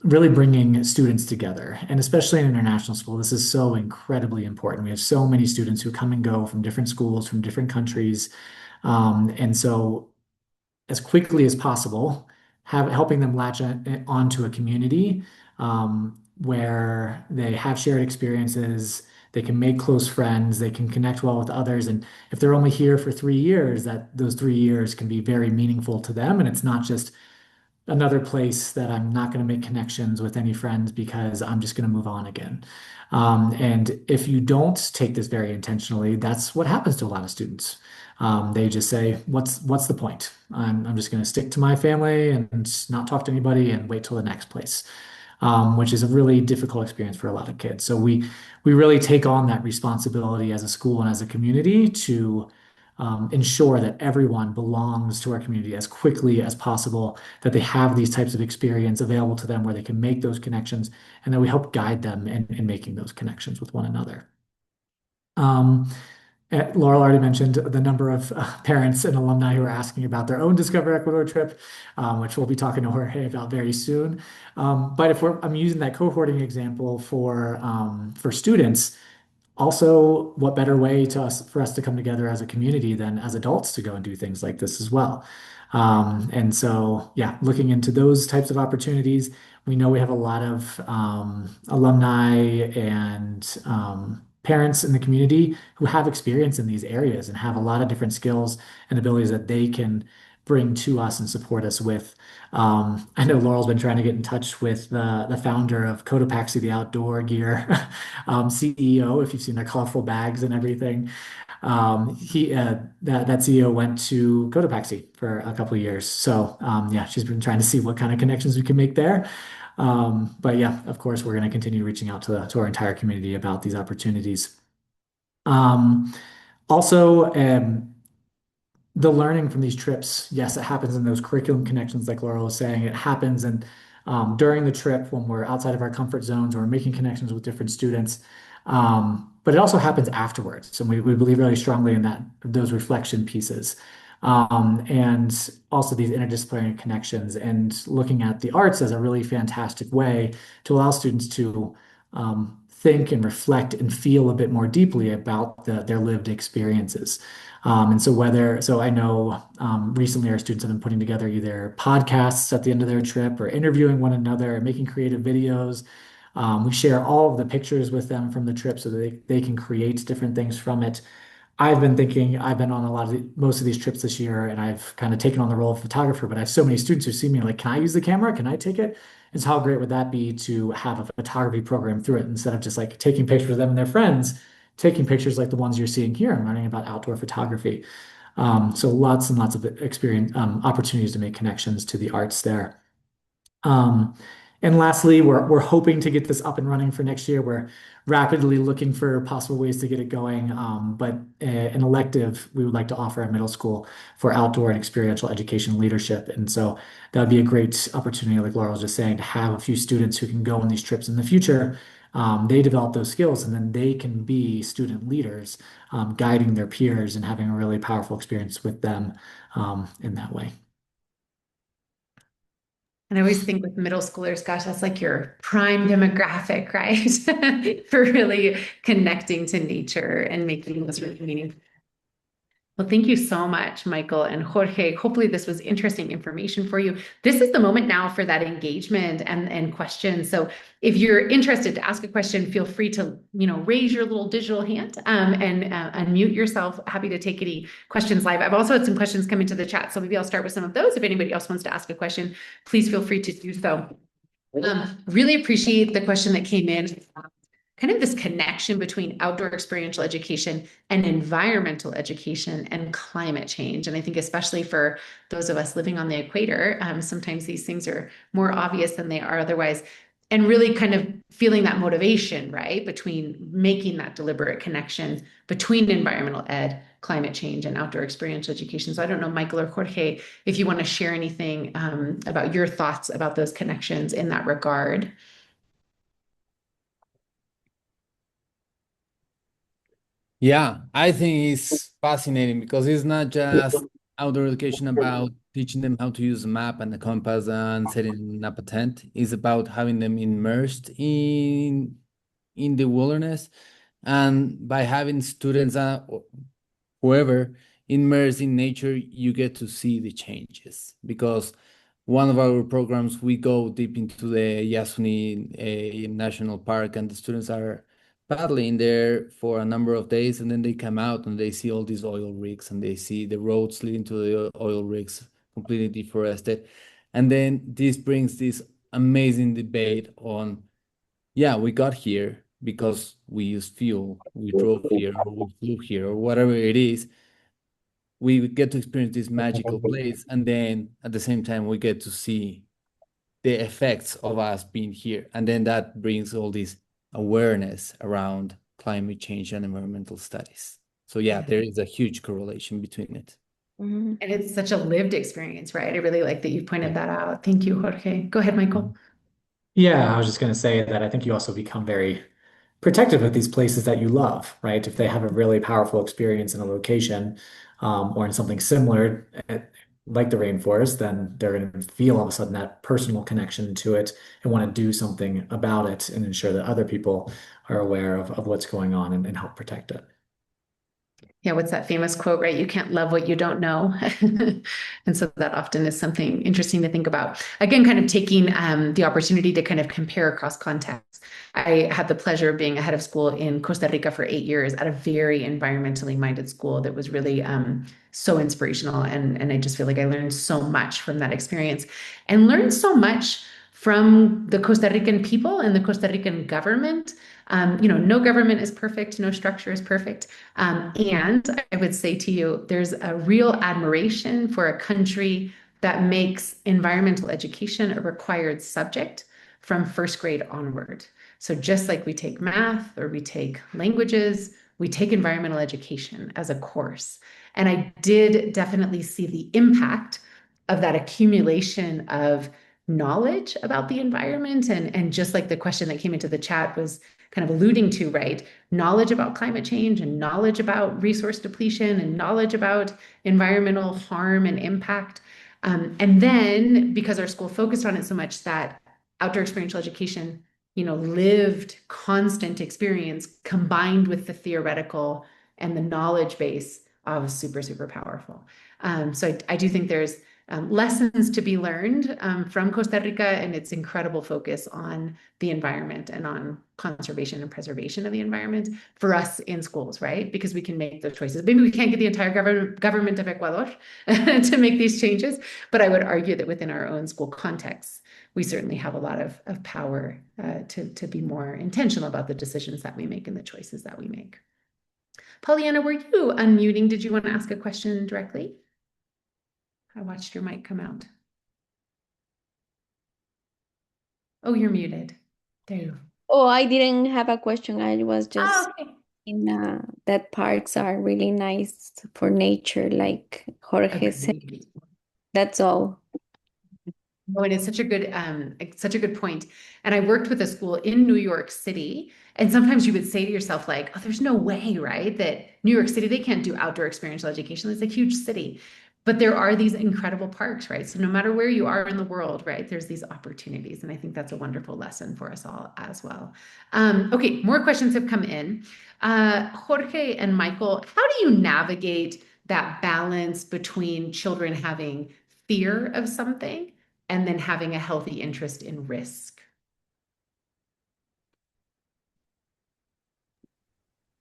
really bringing students together. And especially in international school, this is so incredibly important. We have so many students who come and go from different schools, from different countries. And so as quickly as possible, helping them latch onto a community where they have shared experiences, they can make close friends, they can connect well with others. And if they're only here for 3 years, that those 3 years can be very meaningful to them. And it's not just another place that I'm not going to make connections with any friends because I'm just going to move on again. And if you don't take this very intentionally, that's what happens to a lot of students. They just say, what's the point? I'm just going to stick to my family and not talk to anybody and wait till the next place, which is a really difficult experience for a lot of kids. So we really take on that responsibility as a school and as a community to ensure that everyone belongs to our community as quickly as possible, that they have these types of experience available to them where they can make those connections, and that we help guide them in making those connections with one another. Um, Laurel already mentioned the number of parents and alumni who are asking about their own Discover Ecuador trip, which we'll be talking to Jorge about very soon. But if I'm using that cohorting example for students, also, what better way for us to come together as a community than as adults to go and do things like this as well? And so, yeah, looking into those types of opportunities, we know we have a lot of alumni and parents in the community who have experience in these areas and have a lot of different skills and abilities that they can bring to us and support us with. I know Laurel's been trying to get in touch with the founder of Cotopaxi, the outdoor gear CEO, if you've seen their colorful bags and everything. That CEO went to Cotopaxi for a couple of years. So yeah, she's been trying to see what kind of connections we can make there. But yeah, of course, we're going to continue reaching out to our entire community about these opportunities. Um, also, the learning from these trips, yes, it happens in those curriculum connections, like Laurel was saying. It happens and during the trip when we're outside of our comfort zones or we're making connections with different students. But it also happens afterwards. And we believe really strongly in those reflection pieces. And also these interdisciplinary connections and looking at the arts as a really fantastic way to allow students to think and reflect and feel a bit more deeply about their lived experiences. So I know recently our students have been putting together either podcasts at the end of their trip or interviewing one another and making creative videos. We share all of the pictures with them from the trip so that they can create different things from it. I've been on most of these trips this year and I've kind of taken on the role of photographer, but I have so many students who see me like, can I use the camera? Can I take it? And so how great would that be to have a photography program through it instead of just like taking pictures of them and their friends, taking pictures like the ones you're seeing here and learning about outdoor photography. So lots and lots of experience, opportunities to make connections to the arts there. Um, and lastly, we're hoping to get this up and running for next year. We're rapidly looking for possible ways to get it going. But an elective we would like to offer at middle school for outdoor and experiential education leadership. And so that would be a great opportunity, like Laura was just saying, to have a few students who can go on these trips in the future. They develop those skills and then they can be student leaders, guiding their peers and having a really powerful experience with them in that way. And I always think with middle schoolers, gosh, that's like your prime demographic, right? For really connecting to nature and making this really meaningful. Well, thank you so much, Michael and Jorge. Hopefully, this was interesting information for you. This is the moment now for that engagement and questions. So, if you're interested to ask a question, feel free to raise your little digital hand and unmute yourself. Happy to take any questions live. I've also had some questions come into the chat, so maybe I'll start with some of those. If anybody else wants to ask a question, please feel free to do so. Really appreciate the question that came in. Kind of this connection between outdoor experiential education and environmental education and climate change. And I think especially for those of us living on the equator, sometimes these things are more obvious than they are otherwise. And really kind of feeling that motivation, right, between making that deliberate connection between environmental ed, climate change, and outdoor experiential education. So I don't know, Michael or Jorge, if you want to share anything about your thoughts about those connections in that regard. Yeah, I think it's fascinating because it's not just outdoor education about teaching them how to use a map and a compass and setting up a tent. It's about having them immersed in the wilderness, and by having students or whoever immersed in nature, you get to see the changes. Because one of our programs, we go deep into the Yasuni National Park, and the students are paddling there for a number of days, and then they come out and they see all these oil rigs and they see the roads leading to the oil rigs completely deforested. And then this brings this amazing debate on, yeah, we got here because we used fuel, we drove here, or we flew here, or whatever it is. We get to experience this magical place, and then at the same time, we get to see the effects of us being here. And then that brings all this awareness around climate change and environmental studies. So yeah, there is a huge correlation between it. And it's such a lived experience, right? I really like that you pointed that out. Thank you, Jorge. Go ahead, Michael. Yeah, I was just going to say that I think you also become very protective of these places that you love, right? If they have a really powerful experience in a location, or in something similar, like the rainforest, then they're going to feel all of a sudden that personal connection to it and want to do something about it and ensure that other people are aware of what's going on and help protect it. Yeah, what's that famous quote, right? You can't love what you don't know. And so that often is something interesting to think about. Again, kind of taking the opportunity to kind of compare across contexts. I had the pleasure of being a head of school in Costa Rica for 8 years at a very environmentally minded school that was really so inspirational. And I just feel like I learned so much from that experience and learned so much from the Costa Rican people and the Costa Rican government. No government is perfect, no structure is perfect. And I would say to you, there's a real admiration for a country that makes environmental education a required subject from first grade onward. So just like we take math or we take languages, we take environmental education as a course. And I did definitely see the impact of that accumulation of knowledge about the environment. And just like the question that came into the chat was kind of alluding to, right? Knowledge about climate change and knowledge about resource depletion and knowledge about environmental harm and impact. And then because our school focused on it so much, that outdoor experiential education, lived constant experience combined with the theoretical and the knowledge base was super, super powerful. So I do think there's lessons to be learned from Costa Rica and its incredible focus on the environment and on conservation and preservation of the environment for us in schools, right? Because we can make those choices. Maybe we can't get the entire government of Ecuador to make these changes, but I would argue that within our own school contexts, we certainly have a lot of power to be more intentional about the decisions that we make and the choices that we make. Pollyanna, were you unmuting? Did you want to ask a question directly? I watched your mic come out. Oh, you're muted. There you go. Oh, I didn't have a question. I was just Okay. in that parks are really nice for nature, like Jorge said. Agreed. That's all. Oh, and it's such a good point. And I worked with a school in New York City, and sometimes you would say to yourself, like, oh, there's no way, right? That New York City, they can't do outdoor experiential education. It's a huge city. But there are these incredible parks, right? So no matter where you are in the world, right, there's these opportunities. And I think that's a wonderful lesson for us all as well. Okay, more questions have come in. Jorge and Michael, how do you navigate that balance between children having fear of something and then having a healthy interest in risk?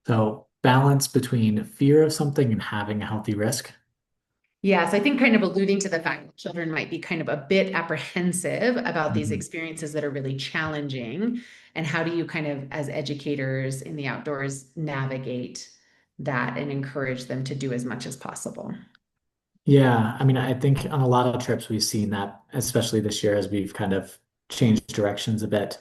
So balance between fear of something and having a healthy risk. Yes, I think kind of alluding to the fact that children might be kind of a bit apprehensive about these experiences that are really challenging. And how do you kind of, as educators in the outdoors, navigate that and encourage them to do as much as possible? Yeah, I mean, I think on a lot of trips we've seen that, especially this year as we've kind of changed directions a bit.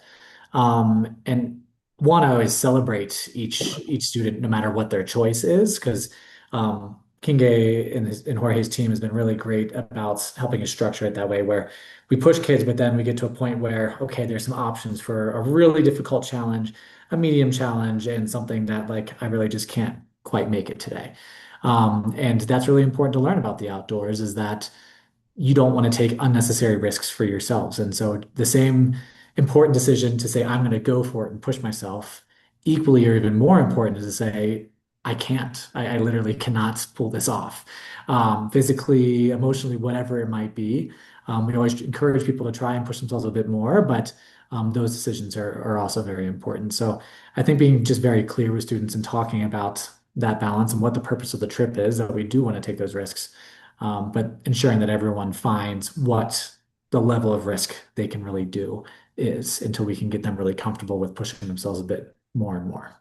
And one, I always celebrate each student, no matter what their choice is, because Kinge and Jorge's team has been really great about helping us structure it that way, where we push kids, but then we get to a point where, okay, there's some options for a really difficult challenge, a medium challenge, and something that like I really just can't quite make it today. And that's really important to learn about the outdoors is that you don't want to take unnecessary risks for yourselves. And so the same important decision to say, I'm going to go for it and push myself, equally or even more important is to say, I can't. I literally cannot pull this off. Physically, emotionally, whatever it might be. We always encourage people to try and push themselves a bit more, but those decisions are also very important. So I think being just very clear with students and talking about that balance and what the purpose of the trip is, that we do want to take those risks, but ensuring that everyone finds what the level of risk they can really do is until we can get them really comfortable with pushing themselves a bit more and more.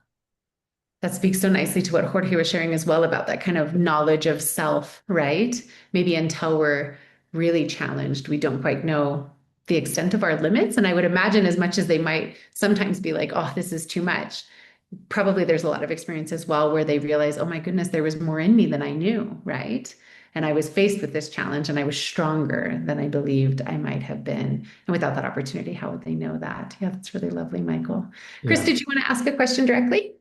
That speaks so nicely to what Jorge was sharing as well about that kind of knowledge of self, right? Maybe until we're really challenged, we don't quite know the extent of our limits. And I would imagine as much as they might sometimes be like, oh, this is too much, probably there's a lot of experience as well where they realize, oh my goodness, there was more in me than I knew, right? And I was faced with this challenge and I was stronger than I believed I might have been. And without that opportunity, how would they know that? Yeah, that's really lovely, Michael. Chris, Yeah. did you want to ask a question directly?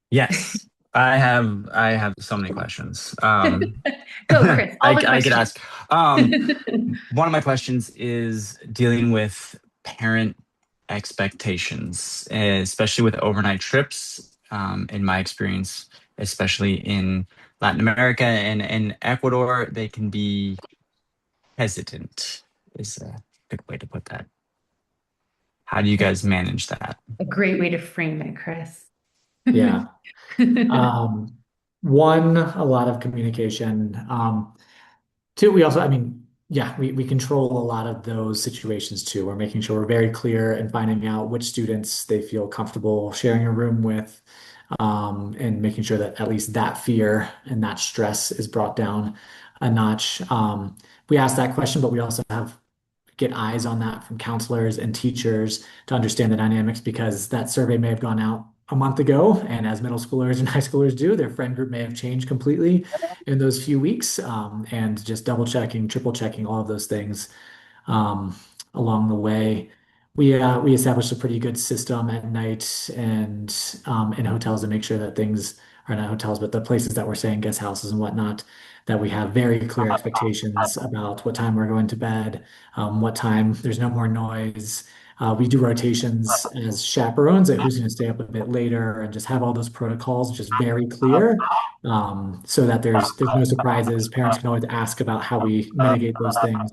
Yes, I have so many questions. Go, Chris, all the I could questions. ask. One of my questions is dealing with parent expectations, especially with overnight trips. In my experience, especially in Latin America and Ecuador, they can be hesitant, is a good way to put that. How do you guys manage that? A great way to frame it, Chris. Yeah. One, a lot of communication. Two, we also, I mean, yeah, we control a lot of those situations too. We're making sure we're very clear and finding out which students they feel comfortable sharing a room with, and making sure that at least that fear and that stress is brought down a notch. We ask that question, but we also have get eyes on that from counselors and teachers to understand the dynamics because that survey may have gone out a month ago. And as middle schoolers and high schoolers do, their friend group may have changed completely in those few weeks. And just double checking, triple checking all of those things um, along the way. We established a pretty good system at night and in hotels to make sure that things are not hotels, but the places that we're staying, guest houses and whatnot, that we have very clear expectations about what time we're going to bed, what time there's no more noise. We do rotations as chaperones, like who's going to stay up a bit later, and just have all those protocols just very clear, so that there's no surprises. Parents can always ask about how we mitigate those things.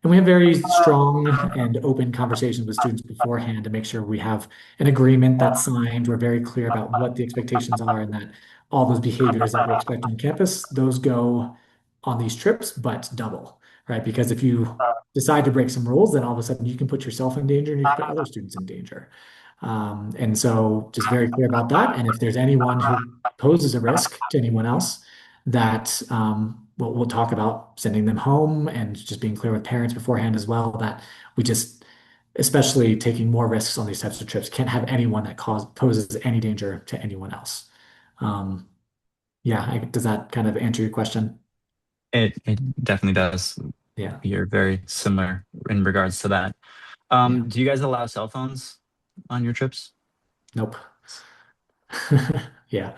And we have very strong and open conversations with students beforehand to make sure we have an agreement that's signed. We're very clear about what the expectations are and that all those behaviors that we expect on campus, those go on these trips, but double, right? Because if you decide to break some rules, then all of a sudden you can put yourself in danger and you can put other students in danger. And so just very clear about that. And if there's anyone who poses a risk to anyone else, that we'll talk about sending them home and just being clear with parents beforehand as well that we just, especially taking more risks on these types of trips, can't have anyone that poses any danger to anyone else. Um, yeah, does that kind of answer your question? It definitely does. Yeah, You're very similar in regards to that. yeah, Do you guys allow cell phones on your trips? nope. Yeah,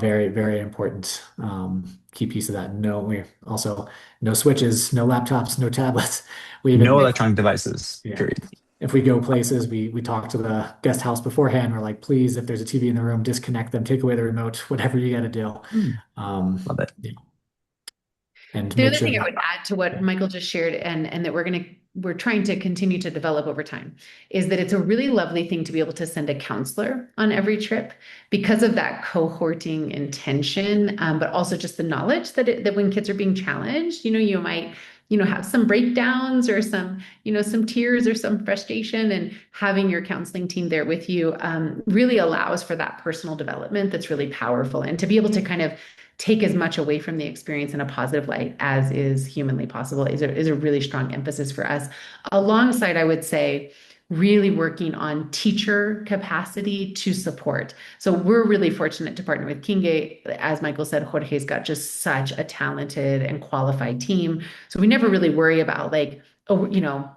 very, very important key piece of that. No, we also no switches, no laptops, no tablets. We No even electronic devices, yeah. period. If we go places, we talk to the guest house beforehand. We're like, please, if there's a TV in the room, disconnect them, take away the remote, whatever you got to do. Love it. Yeah, and The make other sure thing I that would add to what yeah, Michael just shared and that we're trying to continue to develop over time is that it's a really lovely thing to be able to send a counselor on every trip because of that cohorting intention, but also just the knowledge that when kids are being challenged, you might have some breakdowns or some tears or some frustration, and having your counseling team there with you really allows for that personal development that's really powerful, and to be able to kind of take as much away from the experience in a positive light as is humanly possible is a really strong emphasis for us. Alongside, I would say, really working on teacher capacity to support. So we're really fortunate to partner with Kinge. As Michael said, Jorge's got just such a talented and qualified team. So we never really worry about like, oh,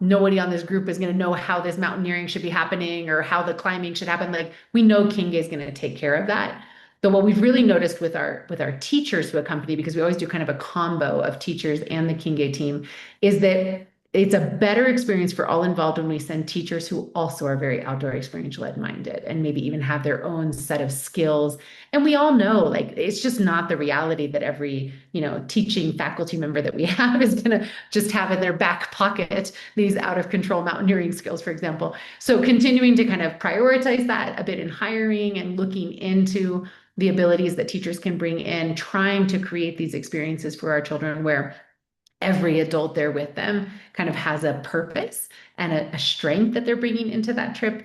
nobody on this group is going to know how this mountaineering should be happening or how the climbing should happen. Like we know Kinge is going to take care of that. But what we've really noticed with our teachers who accompany, because we always do kind of a combo of teachers and the Kinge team, is that it's a better experience for all involved when we send teachers who also are very outdoor experiential ed minded and maybe even have their own set of skills. And we all know, like, it's just not the reality that every, teaching faculty member that we have is going to just have in their back pocket these out of control mountaineering skills, for example. So continuing to kind of prioritize that a bit in hiring and looking into the abilities that teachers can bring in, trying to create these experiences for our children where every adult there with them kind of has a purpose and a strength that they're bringing into that trip,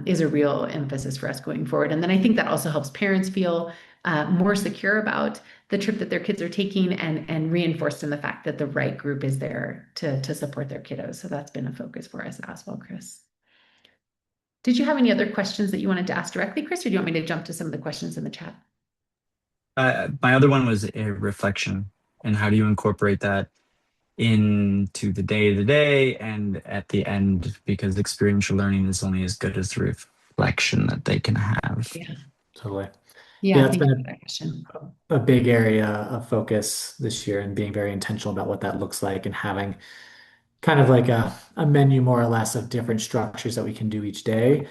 is a real emphasis for us going forward. And then I think that also helps parents feel more secure about the trip that their kids are taking, and reinforced in the fact that the right group is there to support their kiddos. So that's been a focus for us as well, Chris. Did you have any other questions that you wanted to ask directly, Chris, or do you want me to jump to some of the questions in the chat? My other one was a reflection, and how do you incorporate that into the day and at the end, because experiential learning is only as good as the reflection that they can have. Yeah. Totally. Yeah, Yeah, it's thank you been for that question. a big area of focus this year and being very intentional about what that looks like and having kind of like a menu more or less of different structures that we can do each day.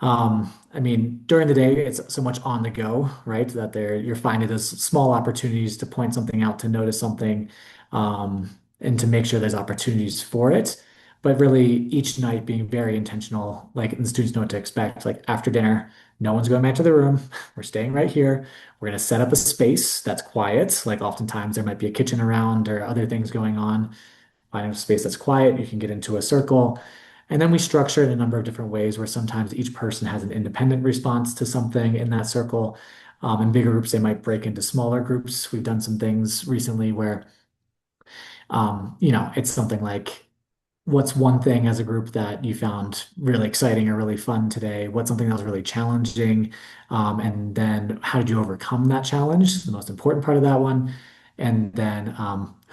I mean, during the day, it's so much on the go, right? That you're finding those small opportunities to point something out, to notice something, and to make sure there's opportunities for it. But really, each night being very intentional, like, and the students know what to expect. Like after dinner, no one's going back to the room. We're staying right here. We're going to set up a space that's quiet. Like oftentimes there might be a kitchen around or other things going on. Find a space that's quiet, you can get into a circle. And then we structure it in a number of different ways where sometimes each person has an independent response to something in that circle. In bigger groups, they might break into smaller groups. We've done some things recently where, it's something like, what's one thing as a group that you found really exciting or really fun today? What's something that was really challenging? And then how did you overcome that challenge? The most important part of that one. And then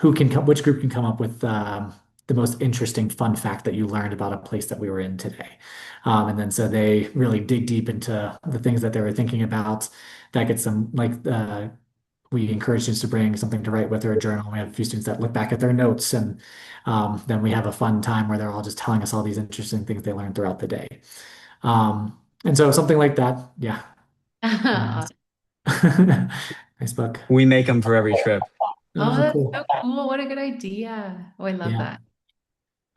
which group can come up with the most interesting fun fact that you learned about a place that we were in today? And then so they really dig deep into the things that they were thinking about. That gets them like we encourage students to bring something to write with or a journal. We have a few students that look back at their notes, and then we have a fun time where they're all just telling us all these interesting things they learned throughout the day. And so something like that, yeah. Nice book. We make them for every trip. Oh, that's Cool. so cool. What a good idea. Oh, I love Yeah.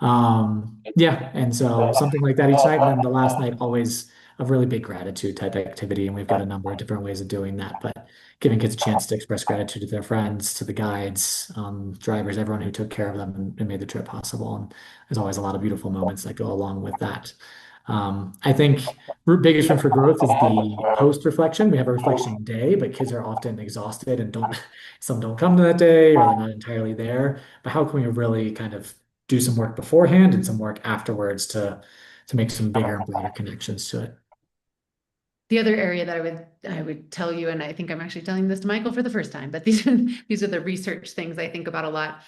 that. Yeah, and so something like that each night, and then the last night always a really big gratitude type activity, and we've got a number of different ways of doing that, but giving kids a chance to express gratitude to their friends, to the guides, drivers, everyone who took care of them and made the trip possible. And there's always a lot of beautiful moments that go along with that. I think biggest room for growth is the post reflection. We have a reflection day, but kids are often exhausted and some don't come to that day or they're not entirely there. But how can we really kind of do some work beforehand and some work afterwards to make some bigger and broader connections to it? The other area that I would tell you, and I think I'm actually telling this to Michael for the first time, but these are the research things I think about a lot.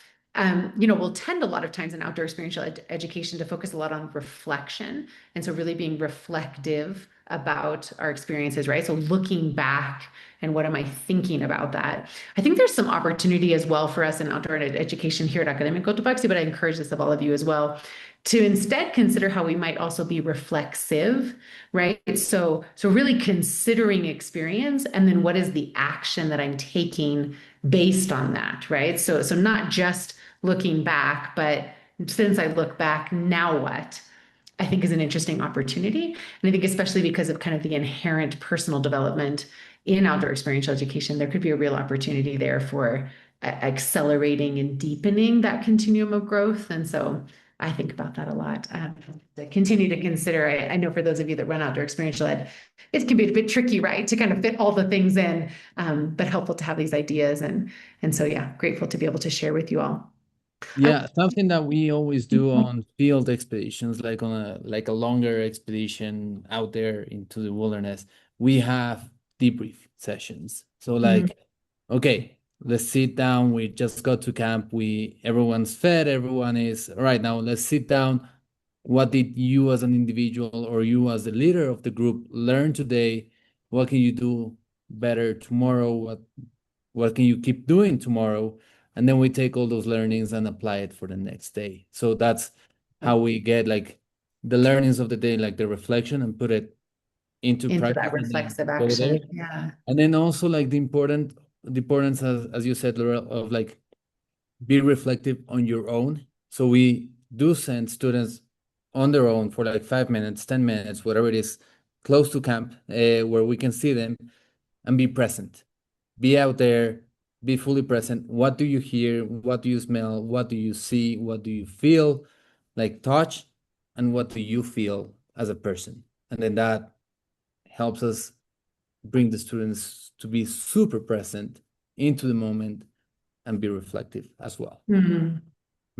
We'll tend a lot of times in outdoor experiential education to focus a lot on reflection. And so really being reflective about our experiences, right? So looking back and what am I thinking about that? I think there's some opportunity as well for us in outdoor education here at Academic Cotopaxi, but I encourage this of all of you as well, to instead consider how we might also be reflexive, right? So really considering experience and then what is the action that I'm taking based on that, right? So not just looking back, but since I look back, now what? I think is an interesting opportunity. And I think especially because of kind of the inherent personal development in outdoor experiential education, there could be a real opportunity there for accelerating and deepening that continuum of growth. And so I think about that a lot. To continue to consider, I know for those of you that run outdoor experiential ed, it can be a bit tricky, right, to kind of fit all the things in, but helpful to have these ideas. And so, yeah, grateful to be able to share with you all. Yeah, something that we always do on field expeditions, like on a longer expedition out there into the wilderness, we have debrief sessions. So like, okay, let's sit down. We just got to camp. Everyone's fed. Everyone is all right. Now let's sit down. What did you as an individual or you as the leader of the group learn today? What can you do better tomorrow? What can you keep doing tomorrow? And then we take all those learnings and apply it for the next day. So that's how we get like the learnings of the day, like the reflection, and put it into Into practice that and then reflexive go action. there. Yeah. And then also like the importance as you said, Laura, of like be reflective on your own. So we do send students on their own for like 5 minutes, 10 minutes, whatever it is, close to camp, where we can see them and be present. Be out there, be fully present. What do you hear? What do you smell? What do you see? What do you feel? Like touch, and what do you feel as a person? And then that helps us bring the students to be super present into the moment and be reflective as well.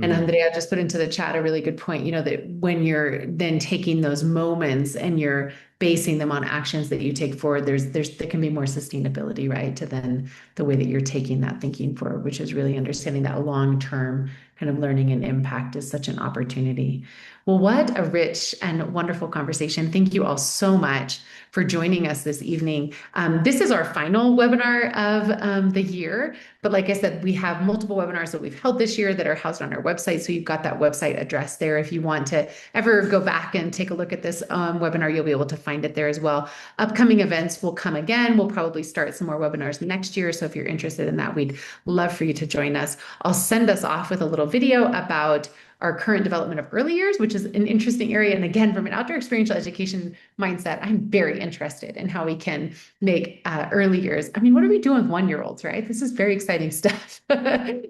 And Andrea just put into the chat a really good point, you know, that when you're then taking those moments and you're basing them on actions that you take forward, there can be more sustainability, right? To then the way that you're taking that thinking forward, which is really understanding that long-term kind of learning and impact is such an opportunity. Well, what a rich and wonderful conversation. Thank you all so much for joining us this evening. This is our final webinar of the year, but like I said, we have multiple webinars that we've held this year that are housed on our website. So you've got that website address there. If you want to ever go back and take a look at this webinar, you'll be able to find it there as well. Upcoming events will come again. We'll probably start some more webinars next year. So if you're interested in that, we'd love for you to join us. I'll send us off with a little video about our current development of early years, which is an interesting area. And again, from an outdoor experiential education mindset, I'm very interested in how we can make early years. I mean, what are we doing with 1-year-olds, right? This is very exciting stuff.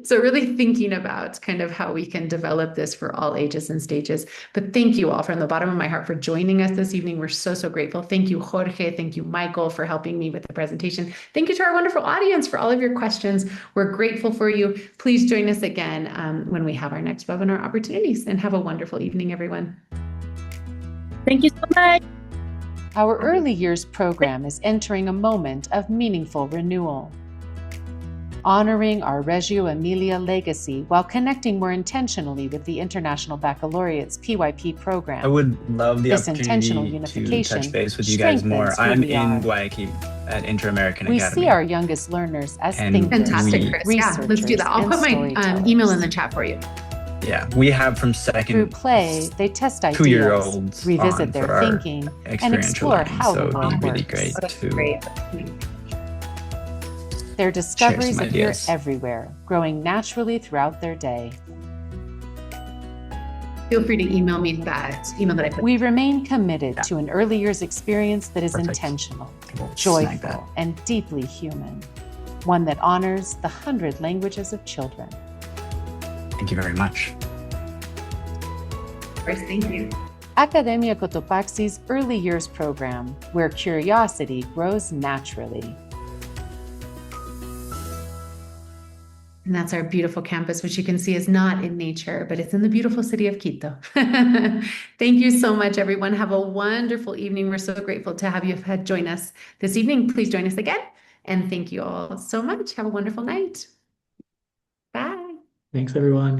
So really thinking about kind of how we can develop this for all ages and stages. But thank you all from the bottom of my heart for joining us this evening. We're so, so grateful. Thank you, Jorge. Thank you, Michael, for helping me with the presentation. Thank you to our wonderful audience for all of your questions. We're grateful for you. Please join us again when we have our next webinar opportunities, and have a wonderful evening, everyone. Thank you so much. Our early years program is entering a moment of meaningful renewal. Honoring our Reggio Emilia legacy while connecting more intentionally with the International Baccalaureate's PYP program. I would love the This intentional opportunity to unification touch base with you guys more. strengthens who I'm we in are. Guayaquil at Inter-American We Academy. see our youngest learners as And thinkers, Fantastic, Chris. we- Let's do that. I'll put my email in the chat for you. Yeah, we have from Through second play, they test ideas, 2-year-olds on revisit for their our thinking, and experiential explore learning, how so the it'd world be really works. great That's to great. Their discoveries some appear ideas. everywhere, growing naturally throughout their day. Feel free to email me that email that I put. We remain committed to an early years experience that is Perfect. intentional, We'll snag that. joyful, and deeply human. One that honors the 100 languages of children. Thank you very much. Thank you. Academia Cotopaxi's Early Years program, where curiosity grows naturally. And that's our beautiful campus, which you can see is not in nature, but it's in the beautiful city of Quito. Thank you so much, everyone. Have a wonderful evening. We're so grateful to have you join us this evening. Please join us again. And thank you all so much. Have a wonderful night. Bye. Thanks, everyone.